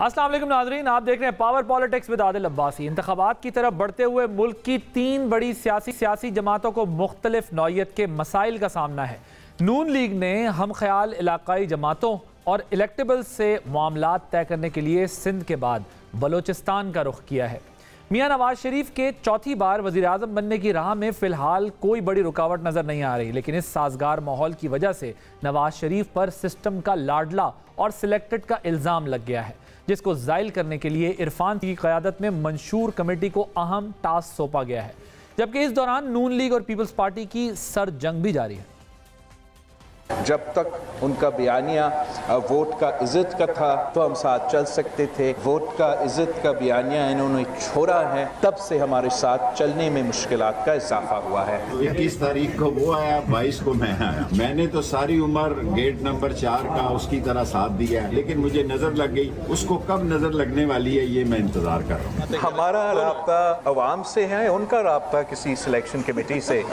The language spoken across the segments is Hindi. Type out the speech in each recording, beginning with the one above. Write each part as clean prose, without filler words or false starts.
अस्सलाम वालेकुम नाज़रीन, आप देख रहे हैं power politics with Adil Abbasi. इंतखाबात की तरफ बढ़ते हुए मुल्क की 3 बड़ी सियासी जमातों को मुख्तलिफ नौइयत के मसाइल का सामना है। नून लीग ने हम ख्याल इलाकाई जमातों और इलेक्टेबल्स से मामलात तय करने के लिए सिंध के बाद बलोचिस्तान का रुख किया है। मियां नवाज शरीफ के चौथी बार वज़ीर आज़म बनने की राह में फ़िलहाल कोई बड़ी रुकावट नज़र नहीं आ रही, लेकिन इस साजगार माहौल की वजह से नवाज शरीफ पर सिस्टम का लाडला और सिलेक्टेड का इल्ज़ाम लग गया है, जिसको ज़ाइल करने के लिए इरफान की क़यादत में मंशूर कमेटी को अहम टास्क सौंपा गया है। जबकि इस दौरान नून लीग और पीपल्स पार्टी की सर जंग भी जारी है। जब तक उनका बयानिया वोट का इज़्ज़त का था तो हम साथ चल सकते थे। वोट का इज़्ज़त का बयानिया इन्होंने छोड़ा है, तब से हमारे साथ चलने में मुश्किलात का इजाफा हुआ है। 21 तारीख को वो आया, 22 को मैं आया। मैंने तो सारी उम्र गेट नंबर 4 का उसकी तरह साथ दिया, लेकिन मुझे नजर लग गई। उसको कब नजर लगने वाली है ये मैं इंतजार कर रहा हूँ। हमारा राब्ता अवाम से है, उनका राब्ता किसी सिलेक्शन कमेटी से।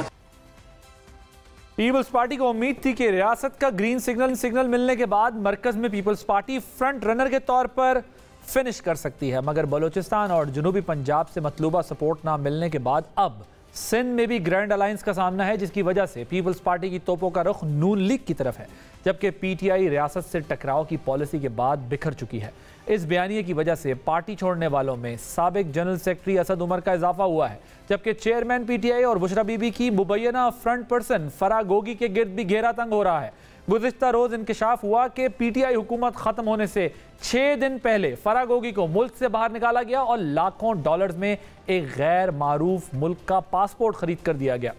पीपल्स पार्टी को उम्मीद थी कि रियासत का ग्रीन सिग्नल मिलने के बाद मरकज में पीपल्स पार्टी फ्रंट रनर के तौर पर फिनिश कर सकती है, मगर बलूचिस्तान और जनूबी पंजाब से मतलूबा सपोर्ट ना मिलने के बाद अब सिंध में भी ग्रैंड अलायंस का सामना है, जिसकी वजह से पीपल्स पार्टी की तोपों का रुख नून लीग की तरफ है, जबकि पीटीआई रियासत से टकराव की पॉलिसी के बाद बिखर चुकी है। इस बयानिए की वजह से पार्टी छोड़ने वालों में साबिक जनरल सेक्रेटरी असद उमर का इजाफा हुआ है, जबकि चेयरमैन पीटीआई और बुशरा बीबी की मुबैना फ्रंट पर्सन फराह गोगी के गिर्द भी घेरा तंग हो रहा है। गुज़िश्ता रोज इंकशाफ हुआ कि पीटीआई हुकूमत खत्म होने से 6 दिन पहले फराह गोगी को मुल्क से बाहर निकाला गया और लाखों डॉलर्स में एक गैर मारूफ मुल्क का पासपोर्ट खरीद कर दिया गया,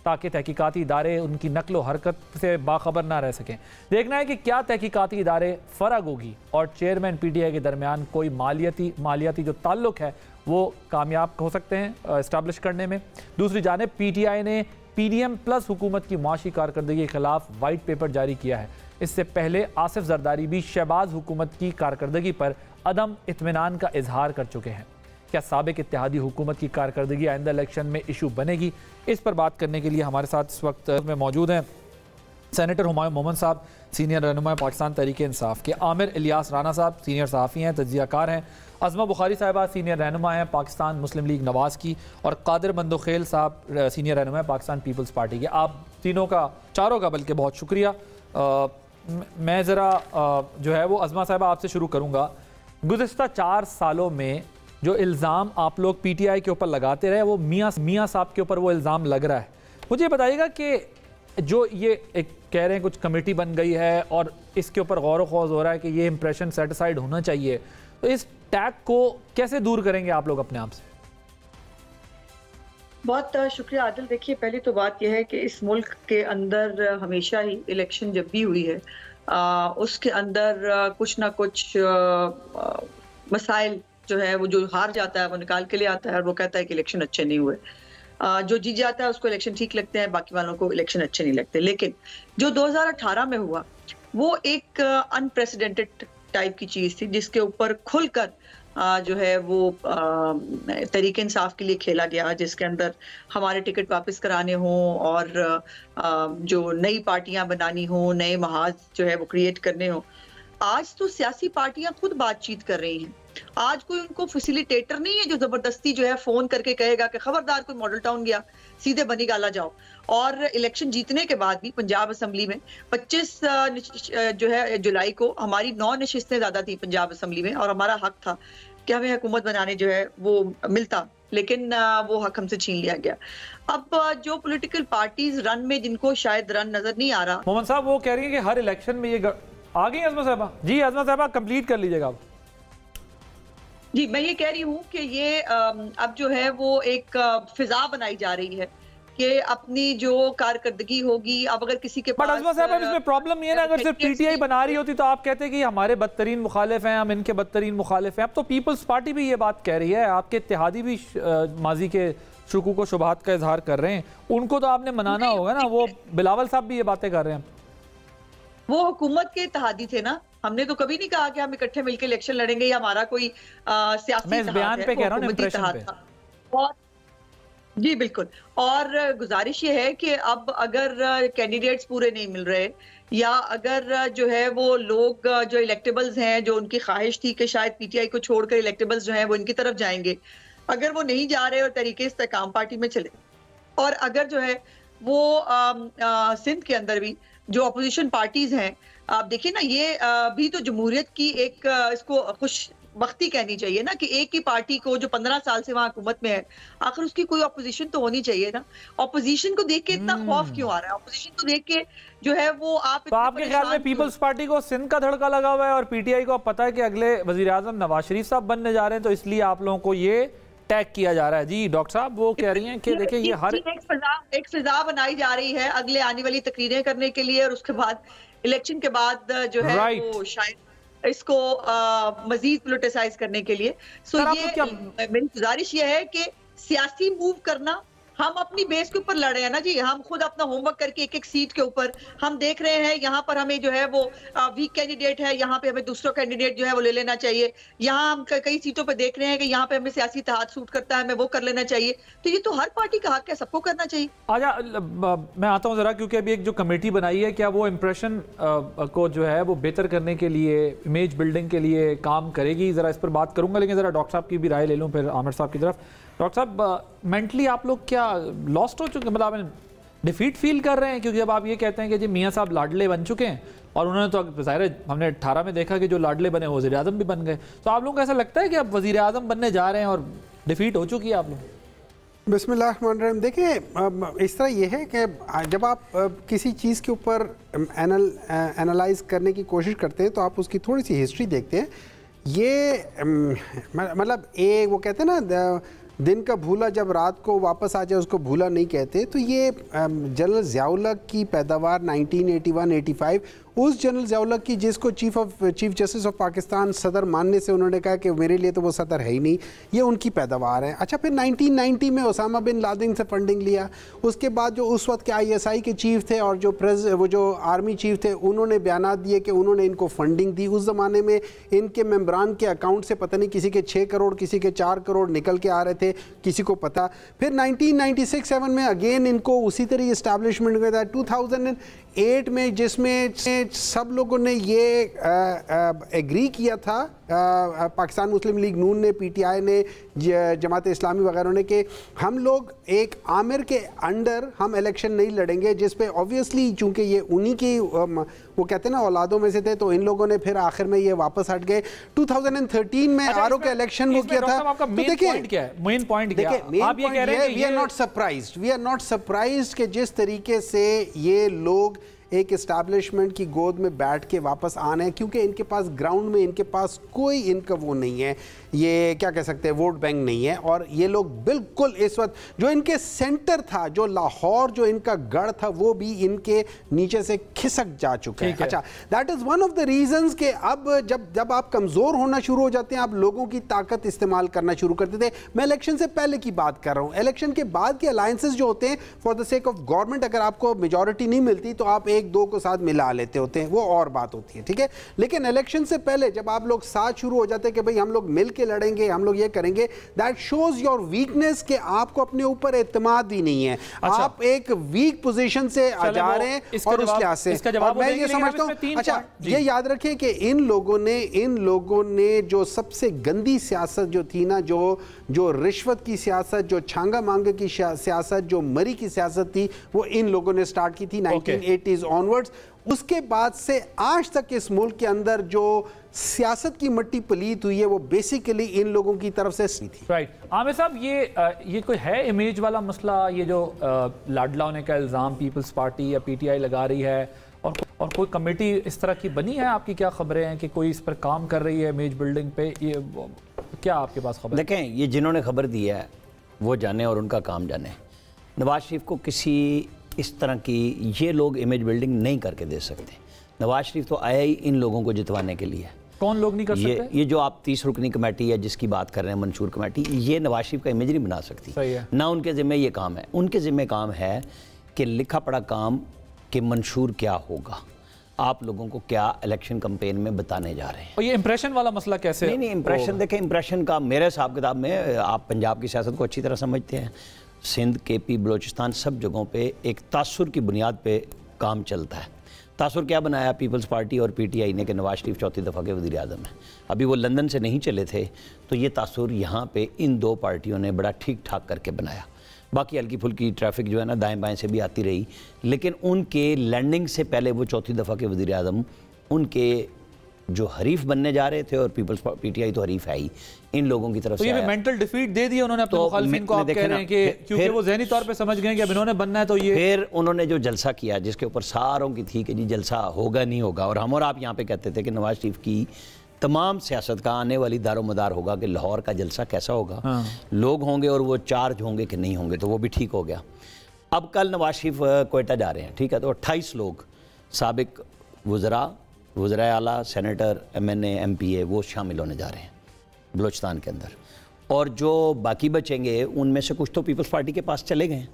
ताकि तहकीकाती इदारे उनकी नकलो हरकत से बाखबर ना रह सकें। देखना है कि क्या तहकीकाती इदारे फराह गोगी और चेयरमैन पीटीआई के दरमियान कोई मालियाती जो ताल्लुक है वो कामयाब हो सकते हैं इस्टेब्लिश करने में। दूसरी जानिब पीटीआई ने पीडीएम प्लस हुकूमत की मुआशी कारकर्दगी के खिलाफ वाइट पेपर जारी किया है। इससे पहले आसिफ जरदारी भी शहबाज हुकूमत की कारकर्दगी पर अदम इत्मीनान का इजहार कर चुके हैं। क्या साबिक इत्तेहादी हुकूमत की कारकर्दगी आइंदा इलेक्शन में इशू बनेगी? इस पर बात करने के लिए हमारे साथ इस वक्त में मौजूद हैं सेनेटर हुमायूं मोहम्मद साहब, सीनियर रहनुमा पाकिस्तान तहरीक इंसाफ के, आमिर इलियास राना साहब, सीनियर सहाफ़ी हैं, तज्ज़ियाकार हैं, अज़मा बुखारी साहिबा सीनियर रहनुमा हैं पाकिस्तान मुस्लिम लीग नवाज़ की, और कादिर बंदोखेल साहब सीनियर रहनुमा हैं पाकिस्तान पीपल्स पार्टी के। आप तीनों का, चारों का बल्कि बहुत शुक्रिया। मैं ज़रा जो है वो अज़मा साहिबा आपसे शुरू करूँगा। गुज़िश्ता 4 सालों में जो इल्ज़ाम आप लोग पीटीआई के ऊपर लगाते रहे, वो मियाँ साहब के ऊपर वो इल्ज़ाम लग रहा है। मुझे बताइएगा कि जो ये एक कह रहे हैं कुछ कमेटी बन गई है और इसके ऊपर गौर ख़ौज़ हो रहा है कि ये इंप्रेशन सेटिसाइड होना चाहिए, तो इस टैग को कैसे दूर करेंगे आप लोग अपने आप से? बहुत शुक्रिया आदिल। देखिए, पहली तो बात यह है कि इस मुल्क के अंदर हमेशा ही इलेक्शन जब भी हुई है उसके अंदर कुछ ना कुछ मसाइल जो है वो जो हार जाता है वो निकाल के ले आता है और वो कहता है कि इलेक्शन अच्छे नहीं हुए। जो जीत जाता है उसको इलेक्शन ठीक लगते हैं, बाकी वालों को इलेक्शन अच्छे नहीं लगते। लेकिन जो 2018 में हुआ वो एक अनप्रेसिडेंटेड टाइप की चीज़ थी, जिसके ऊपर खुलकर जो है वो तहरीक इंसाफ के लिए खेला गया, जिसके अंदर हमारे टिकट वापस कराने हों और जो नई पार्टियां बनानी हों, नए महाज जो है वो क्रिएट करने हों। आज तो सियासी पार्टियां खुद बातचीत कर रही हैं। आज कोई उनको फैसिलिटेटर नहीं है जो जबरदस्ती जो है फोन करके कहेगा कि खबरदार कोई मॉडल टाउन गया सीधे बनी गाला जाओ। और इलेक्शन जीतने के बाद भी पंजाब असम्बली में 25 जो है जुलाई को हमारी 9 नशिस्तें ज्यादा थी पंजाब असम्बली में, और हमारा हक था कि हमें हुकूमत बनाने जो है वो मिलता, लेकिन वो हक हमसे छीन लिया गया। अब जो पॉलिटिकल पार्टीज रन में जिनको शायद रन नजर नहीं आ रहा। मोहम्मद साहब वो कह रही है कि हर इलेक्शन में ये आ गई अज़मा साहबा। जी अज़मा साहबा कंप्लीट कर लीजिएगा आप। जी, मैं ये कह रही हूँ कि ये अब जो है वो एक फिजा बनाई जा रही है कि अपनी जो कारकर्दगी होगी, अब अगर किसी के पास अज़मा साहब इसमें प्रॉब्लम ये ना, अगर सिर्फ पीटीआई बना रही होती तो आप कहते कि हमारे बदतरीन मुखालिफ हैं, हम इनके बदतरीन मुखालिफ हैं। अब तो पीपल्स पार्टी भी ये बात कह रही है, आपके इत्तेहादी भी माजी के शुकूक व शुबहात का इजहार कर रहे हैं, उनको तो आपने मनाना होगा ना। वो बिलावल साहब भी ये बातें कर रहे हैं। वो हुकूमत के इत्तेहादी थे ना, हमने तो कभी नहीं कहा कि हम इकट्ठे मिलकर इलेक्शन लड़ेंगे या हमारा कोई सियासी मैं इस बयान पे कह रहा हूं, इंप्रेशन पे। और जी बिल्कुल। और गुजारिश ये है कि अब अगर कैंडिडेट्स पूरे नहीं मिल रहे या अगर जो है वो लोग जो इलेक्टेबल्स हैं, जो उनकी ख्वाहिश थी कि शायद पीटीआई को छोड़कर इलेक्टेबल्स जो हैं वो इनकी तरफ जाएंगे, अगर वो नहीं जा रहे और तरीके से काम पार्टी में चले, और अगर जो है वो सिंध के अंदर भी जो अपोजिशन पार्टीज हैं, आप देखिए ना, ये भी तो जमहूरियत की एक इसको खुश वक्ती कहनी चाहिए ना, कि एक ही पार्टी को जो 15 साल से वहां हुकूमत में है, आखिर उसकी कोई ऑपोजिशन तो होनी चाहिए ना। ऑपोजिशन को देख के इतना खौफ क्यों आ रहा है? ऑपोजिशन को देख के जो है वो आप तो आपके ख्याल में पीपल्स पार्टी को सिंध का धड़का लगा हुआ है और पीटीआई को पता है कि अगले वजीर आजम नवाज शरीफ साहब बनने जा रहे हैं, तो इसलिए आप लोगों को ये टैग किया जा रहा है? जी डॉक्टर साहब, वो कह रही हैं कि देखिए ये हर एक फिजा बनाई जा रही है अगले आने वाली तकरीरें करने के लिए, और उसके बाद इलेक्शन के बाद जो है वो शायद इसको मजीद पोलिटिसाइज करने के लिए। सो ये मेरी गुजारिश ये है कि सियासी मूव करना, हम अपनी बेस के ऊपर लड़े हैं ना जी, हम खुद अपना होमवर्क करके एक एक सीट के ऊपर हम देख रहे हैं, यहाँ पर हमें जो है वो वीक कैंडिडेट है, यहाँ पे हमें दूसरा कैंडिडेट जो है वो ले लेना चाहिए। यहाँ हम कई सीटों पे देख रहे हैं कि यहाँ पे हमें सियासी इत्तेहाद सूट करता है, हमें वो कर लेना चाहिए। तो ये तो हर पार्टी का हक है, सबको करना चाहिए। आजा मैं आता हूँ जरा, क्योंकि अभी एक जो कमेटी बनाई है, क्या वो इम्प्रेशन को जो है वो बेहतर करने के लिए, इमेज बिल्डिंग के लिए काम करेगी? जरा इस पर बात करूंगा, लेकिन जरा डॉक्टर साहब की भी राय ले लूँ फिर आमिर साहब की तरफ। डॉक्टर साहब, मेंटली आप लोग क्या लॉस्ट हो चुके, मतलब डिफीट फील कर रहे हैं? क्योंकि जब आप ये कहते हैं कि जी मियाँ साहब लाडले बन चुके हैं, और उन्होंने तो ज़ाहिर है हमने 18 में देखा कि जो लाडले बने वज़ीर आज़म भी बन गए, तो आप लोगों को ऐसा लगता है कि अब वज़ीर आज़म बनने जा रहे हैं और डिफीट हो चुकी है आप लोग? बिस्मिल्लाहिर्रहमानिर्रहीम। देखिए, इस तरह ये है कि जब आप किसी चीज़ के ऊपर एनालाइज करने की कोशिश करते हैं तो आप उसकी थोड़ी सी हिस्ट्री देखते हैं। ये मतलब वो कहते हैं ना, दिन का भूला जब रात को वापस आ जाए उसको भूला नहीं कहते। तो ये जनरल ज़िया-उल-हक की पैदावार 1981-85, उस जनरल ज़िया-उल-हक की जिसको चीफ जस्टिस ऑफ पाकिस्तान सदर मानने से उन्होंने कहा कि मेरे लिए तो वो सदर है ही नहीं, ये उनकी पैदावार है। अच्छा, फिर 1990 में ओसामा बिन लादेन से फंडिंग लिया। उसके बाद जो उस वक्त के ISI के चीफ थे और वो जो आर्मी चीफ थे, उन्होंने बयान दिए कि उन्होंने इनको फंडिंग दी। उस ज़माने में इनके मेम्बरान के अकाउंट से पता नहीं किसी के 6 करोड़ किसी के 4 करोड़ निकल के आ रहे थे, किसी को पता। फिर 1996-7 में अगेन इनको उसी तरह इस्टेब्लिशमेंट हुआ था। 2008 में जिसमें सब लोगों ने ये एग्री किया था, पाकिस्तान मुस्लिम लीग नून ने, PTI ने, जमात इस्लामी वगैरह ने, कि हम लोग एक आमिर के अंडर हम इलेक्शन नहीं लड़ेंगे, जिस पे ऑब्वियसली चूंकि ये उन्हीं की वो कहते हैं ना औलादों में से थे, तो इन लोगों ने फिर आखिर में ये वापस हट गए। 2013 में RO का इलेक्शन वो किया था। तो देखिए मेन पॉइंट क्या है? आप ये कह रहे हैं वी आर नॉट सरप्राइज्ड कि जिस तरीके से ये लोग एक इस्टेब्लिशमेंट की गोद में बैठ के वापस आना है, क्योंकि इनके पास ग्राउंड में इनके पास कोई इनका वो नहीं है, ये क्या कह सकते हैं, वोट बैंक नहीं है। और ये लोग बिल्कुल इस वक्त जो इनके सेंटर था, जो लाहौर जो इनका गढ़ था, वो भी इनके नीचे से खिसक जा चुका है। अच्छा, that is one of the reasons के अब जब आप कमज़ोर होना शुरू हो जाते हैं, आप लोगों की ताकत इस्तेमाल करना शुरू करते थे। मैं इलेक्शन से पहले की बात कर रहा हूँ। इलेक्शन के बाद के अलायंसेस जो होते हैं for the sake of government, अगर आपको मेजॉरिटी नहीं मिलती तो आप 1-2 को साथ मिला लेते होते हैं, वो और बात होती है, ठीक है। लेकिन इलेक्शन से पहले जब आप लोग साथ शुरू हो जाते हैं कि भाई हम लोग मिल के लड़ेंगे, हम लोग ये करेंगे, दैट शोज योर वीकनेस कि आपको अपने ऊपर एतमाद ही नहीं है। अच्छा, आप एक वीक पोजीशन से आ जा रहे हैं और उस लिहाज से मैं ये समझता हूं। अच्छा, ये याद रखें कि इन लोगों ने जो सबसे गंदी सियासत जो थी ना, जो रिश्वत की सियासत, जो छांगा मांगे की सियासत, जो मरी की सियासत थी, वो इन लोगों ने स्टार्ट की थी 1980s ऑनवर्ड्स। उसके बाद से आज तक इस मुल्क के अंदर जो सियासत की मट्टी पलीत हुई है, वो बेसिकली इन लोगों की तरफ से थी। राइट। आमिर साहब, ये कोई है इमेज वाला मसला, ये जो लाडला होने का इल्ज़ाम पीपल्स पार्टी या PTI लगा रही है, और कोई कमेटी इस तरह की बनी है? आपकी क्या खबरें हैं कि कोई इस पर काम कर रही है इमेज बिल्डिंग पे? ये क्या आपके पास खबर? देखें, ये जिन्होंने खबर दी है वो जाने और उनका काम जाने। नवाज शरीफ को किसी इस तरह की ये लोग इमेज बिल्डिंग नहीं करके दे सकते। नवाज शरीफ तो आया ही इन लोगों को जितवाने के लिए। कौन लोग नहीं कर सकते? ये जो आप 30 रुकनी कमेटी है जिसकी बात कर रहे हैं, मंशूर कमेटी, ये नवाज शरीफ का इमेज नहीं बना सकती। सही है। ना उनके ज़िम्मे ये काम है। उनके ज़िम्मे काम है कि लिखा पढ़ा काम कि मंशूर क्या होगा, आप लोगों को क्या इलेक्शन कैंपेन में बताने जा रहे हैं। और ये इंप्रेशन वाला मसला कैसे? नहीं, इंप्रेशन देखें, इंप्रेशन का मेरे हिसाब किताब में, आप पंजाब की सियासत को अच्छी तरह समझते हैं, सिंध, केपी, बलूचिस्तान सब जगहों पे एक तासुर की बुनियाद पे काम चलता है। तासुर क्या बनाया पीपल्स पार्टी और पीटीआई ने कि नवाज शरीफ चौथी दफ़ा के वज़ीर आज़म हैं। अभी वो लंदन से नहीं चले थे, तो ये तासुर यहाँ पे इन दो पार्टियों ने बड़ा ठीक ठाक करके बनाया। बाकी हल्की फुल्की ट्रैफिक जो है ना दाएं बाएं से भी आती रही, लेकिन उनके लैंडिंग से पहले वो चौथी दफ़ा के वज़ीर आज़म उनके जो हरीफ बनने जा रहे थे, और पीपल्स पीटीआई तो हरीफ है ही, इन लोगों की तरफ तो से ये मेंटल डिफीट दे दिया उन्होंने अपने तो मुखालिफिन को। आप कह रहे हैं कि क्योंकि वो ज़हनी तौर पे समझ गए कि अब इन्होंने बनना है तो ये। फिर उन्होंने जो जलसा किया जिसके ऊपर सारों की थी कि जी जलसा होगा नहीं होगा, और हम और आप यहाँ पे कहते थे कि नवाज शरीफ की तमाम सियासत का आने वाली दारोमदार होगा कि लाहौर का जलसा कैसा होगा, लोग होंगे और वो चार्ज होंगे कि नहीं होंगे, तो वो भी ठीक हो गया। अब कल नवाज शरीफ कोयटा जा रहे हैं, ठीक है, तो 28 लोग साबिक वज़रा आला, सेनेटर, MNA, MPA वो शामिल होने जा रहे हैं बलूचिस्तान के अंदर, और जो बाकी बचेंगे उनमें से कुछ तो पीपल्स पार्टी के पास चले गए।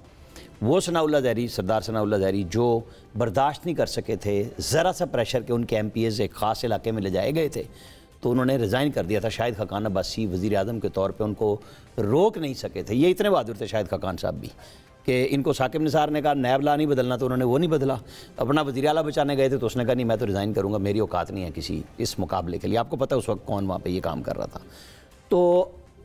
वो सनाउल्लाह ज़हरी, सरदार सनाउल्लाह ज़हरी, जो बर्दाश्त नहीं कर सके थे ज़रा सा प्रेशर के उनके MPAs एक ख़ास इलाके में ले जाए गए थे, तो उन्होंने रिज़ाइन कर दिया था। शाहिद खाकान अब्बासी वज़ीर आज़म के तौर पे उनको रोक नहीं सके थे। ये इतने बहादुर थे शाहिद खाकान साहब भी कि इनको साकिब निसार ने कहा नैब ला नहीं बदलना, तो उन्होंने वो नहीं बदला। अपना वज़ीर आला बचाने गए थे तो उसने कहा नहीं मैं तो रिज़ाइन करूँगा, मेरी औकात नहीं है किसी इस मुकाबले के लिए। आपको पता है उस वक्त कौन वहाँ पर ये काम कर रहा था। तो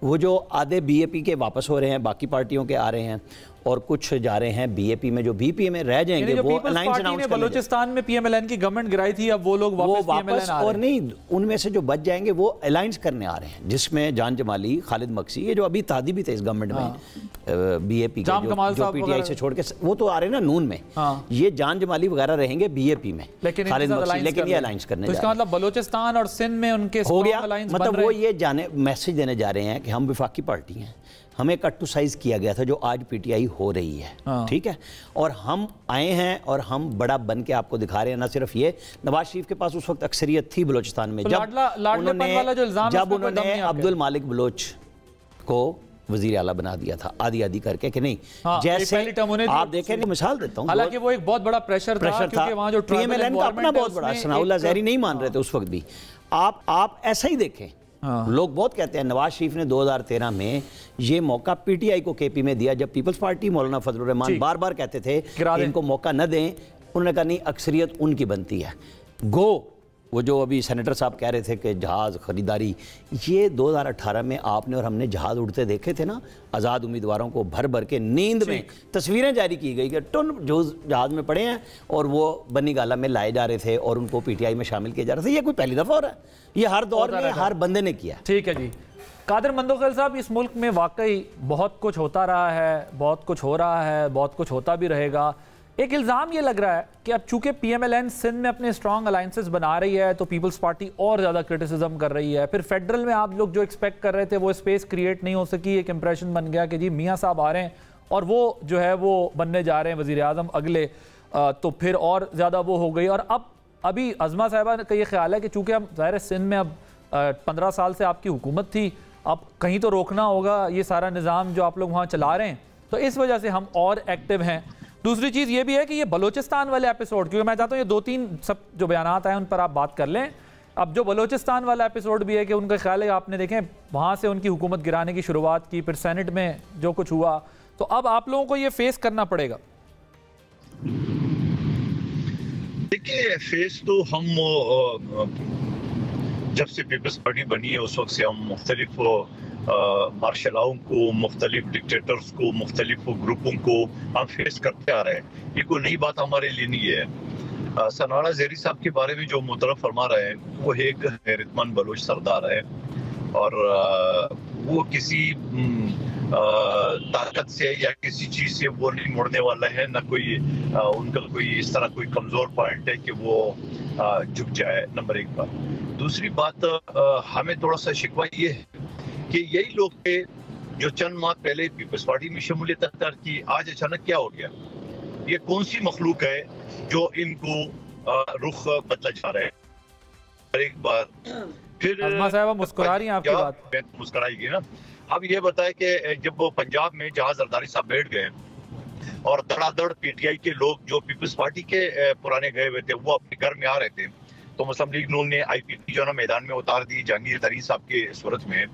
वो जो आधे BAP के वापस हो रहे हैं, बाकी पार्टियों के आ रहे हैं, और कुछ जा रहे हैं BAP में, जो BP में रह जाएंगे वो अलायंस अनाउंस कर बलूचिस्तान में PMLN की गवर्नमेंट गिराई थी, अब वो लोग वापस और नहीं, उनमें से जो बच जाएंगे वो अलायंस करने आ रहे हैं, जिसमें जान जमाली, खालिद मक्सी, ये जो अभी तादी भी थे इस गवर्नमेंट में BAP के, जो PTI से छोड़ के वो तो आ रहे हैं ना नून में। ये जान जमाली वगैरह रहेंगे BAP में, खालिद मक्सी, लेकिन ये अलायंस करने तो इसका मतलब बलूचिस्तान और सिंध में उनके हो गया। मतलब वो ये मैसेज देने जा रहे हैं कि हम विफाकी पार्टी हैं, हमें कट टू साइज किया गया था जो आज PTI हो रही है, ठीक है, और हम आए हैं और हम बड़ा बन के आपको दिखा रहे हैं। ना सिर्फ ये, नवाज शरीफ के पास उस वक्त अक्सरियत थी बलूचिस्तान में, जब उन्होंने अब्दुल मालिक बलोच को वज़ीर आला बना दिया था आधी आधी करके कि नहीं, जैसे आप देखें, मिसाल देता हूँ, हालांकि वो एक बहुत बड़ा प्रेशर था क्योंकि वहाँ जो PMLN का अपना बहुत बड़ा, सनाउल्लाह ज़हरी नहीं मान रहे थे उस वक्त भी। आप ऐसा ही देखें, लोग बहुत कहते हैं नवाज शरीफ ने 2013 में ये मौका PTI को KP में दिया, जब पीपल्स पार्टी मौलाना फजलुर रहमान बार बार कहते थे कि इनको मौका न दें, उन्होंने कहा नहीं अक्सरियत उनकी बनती है। वो जो अभी सेनेटर साहब कह रहे थे कि जहाज़ खरीदारी, ये 2018 में आपने और हमने जहाज़ उड़ते देखे थे ना, आज़ाद उम्मीदवारों को भर भर के नींद में तस्वीरें जारी की गई कि टन जो जहाज़ में पड़े हैं और वो बनी गाला में लाए जा रहे थे और उनको PTI में शामिल किया जा रहा था। ये कोई पहली दफ़ा हो रहा है, ये हर दौर में हर बंदे ने किया। ठीक है जी। कादिर मंदोखैल साहब, इस मुल्क में वाकई बहुत कुछ होता रहा है, बहुत कुछ हो रहा है, बहुत कुछ होता भी रहेगा। एक इल्ज़ाम ये लग रहा है कि अब चूंकि PMLN सिंध में अपने स्ट्रॉन्ग अलायंसेस बना रही है तो पीपल्स पार्टी और ज़्यादा क्रिटिसिज्म कर रही है। फिर फेडरल में आप लोग जो एक्सपेक्ट कर रहे थे वो स्पेस क्रिएट नहीं हो सकी, एक इंप्रेशन बन गया कि जी मियाँ साहब आ रहे हैं और वो जो है वो बनने जा रहे हैं वज़ीर आज़म अगले, तो फिर और ज़्यादा वो हो गई। और अब अभी अज़मा साहिबा का ये ख्याल है कि चूँकि अब ज़ाहिर सिंध में अब 15 साल से आपकी हुकूमत थी, अब कहीं तो रोकना होगा ये सारा निज़ाम जो आप लोग वहाँ चला रहे हैं, तो इस वजह से हम और एक्टिव हैं। दूसरी चीज़ ये भी है कि ये बलूचिस्तान वाले एपिसोड, क्योंकि मैं चाहता हूँ ये 2-3 सब जो बयानात आए उन पर आप बात कर लें। अब जो बलूचिस्तान वाला एपिसोड भी है कि उनका ख्याल है, आपने देखें वहाँ से उनकी हुकूमत गिराने की शुरुआत की, फिर सेनेट में जो कुछ हुआ, तो अब आप लोगों को ये फेस करना पड़ेगा। देखिए, फेस तो हम जब से पीपल्स पार्टी बनी है उस वक्त से हम मुख्तलिफ मार्शलाओं को, मुख्तलिफ डिक्टेटर्स को, मुख्तलिफ ग्रुपों को हम फेस करते आ रहे हैं। ये कोई नई बात हमारे लिए नहीं है। सनाउल्लाह ज़हरी साहब के बारे में जो मुतरफ फरमा रहे हैं, वो एक गैरतमंद बलोच सरदार है और वो किसी ताकत से या किसी चीज़ से वो नहीं मुड़ने वाला है, ना कोई उनका कोई इस तरह कोई कमज़ोर पॉइंट है कि वो झुक जाए, नंबर एक बात। दूसरी बात, हमें थोड़ा सा शिकवा ये है कि यही लोग थे जो चंद माह पहले पीपल्स पार्टी में शमूलियत अख्तियार की, आज अचानक क्या हो गया? ये कौन सी मखलूक है जो इनको रुख बदला जा रहा है? एक बार फिर मुस्कुरा रही हैं आपकी बात, मुस्कुराएगी ना। अब ये बताए कि जब वो पंजाब में जहां जरदारी साहब बैठ गए और धड़ाधड़ PTI के लोग जो पीपल्स पार्टी के पुराने गए हुए थे वो अपने घर में आ रहे थे, तो मुस्लिम लीग नून ने IPP जो है ना मैदान में उतार दी जहांगीर तरीन साहब के सूरत में।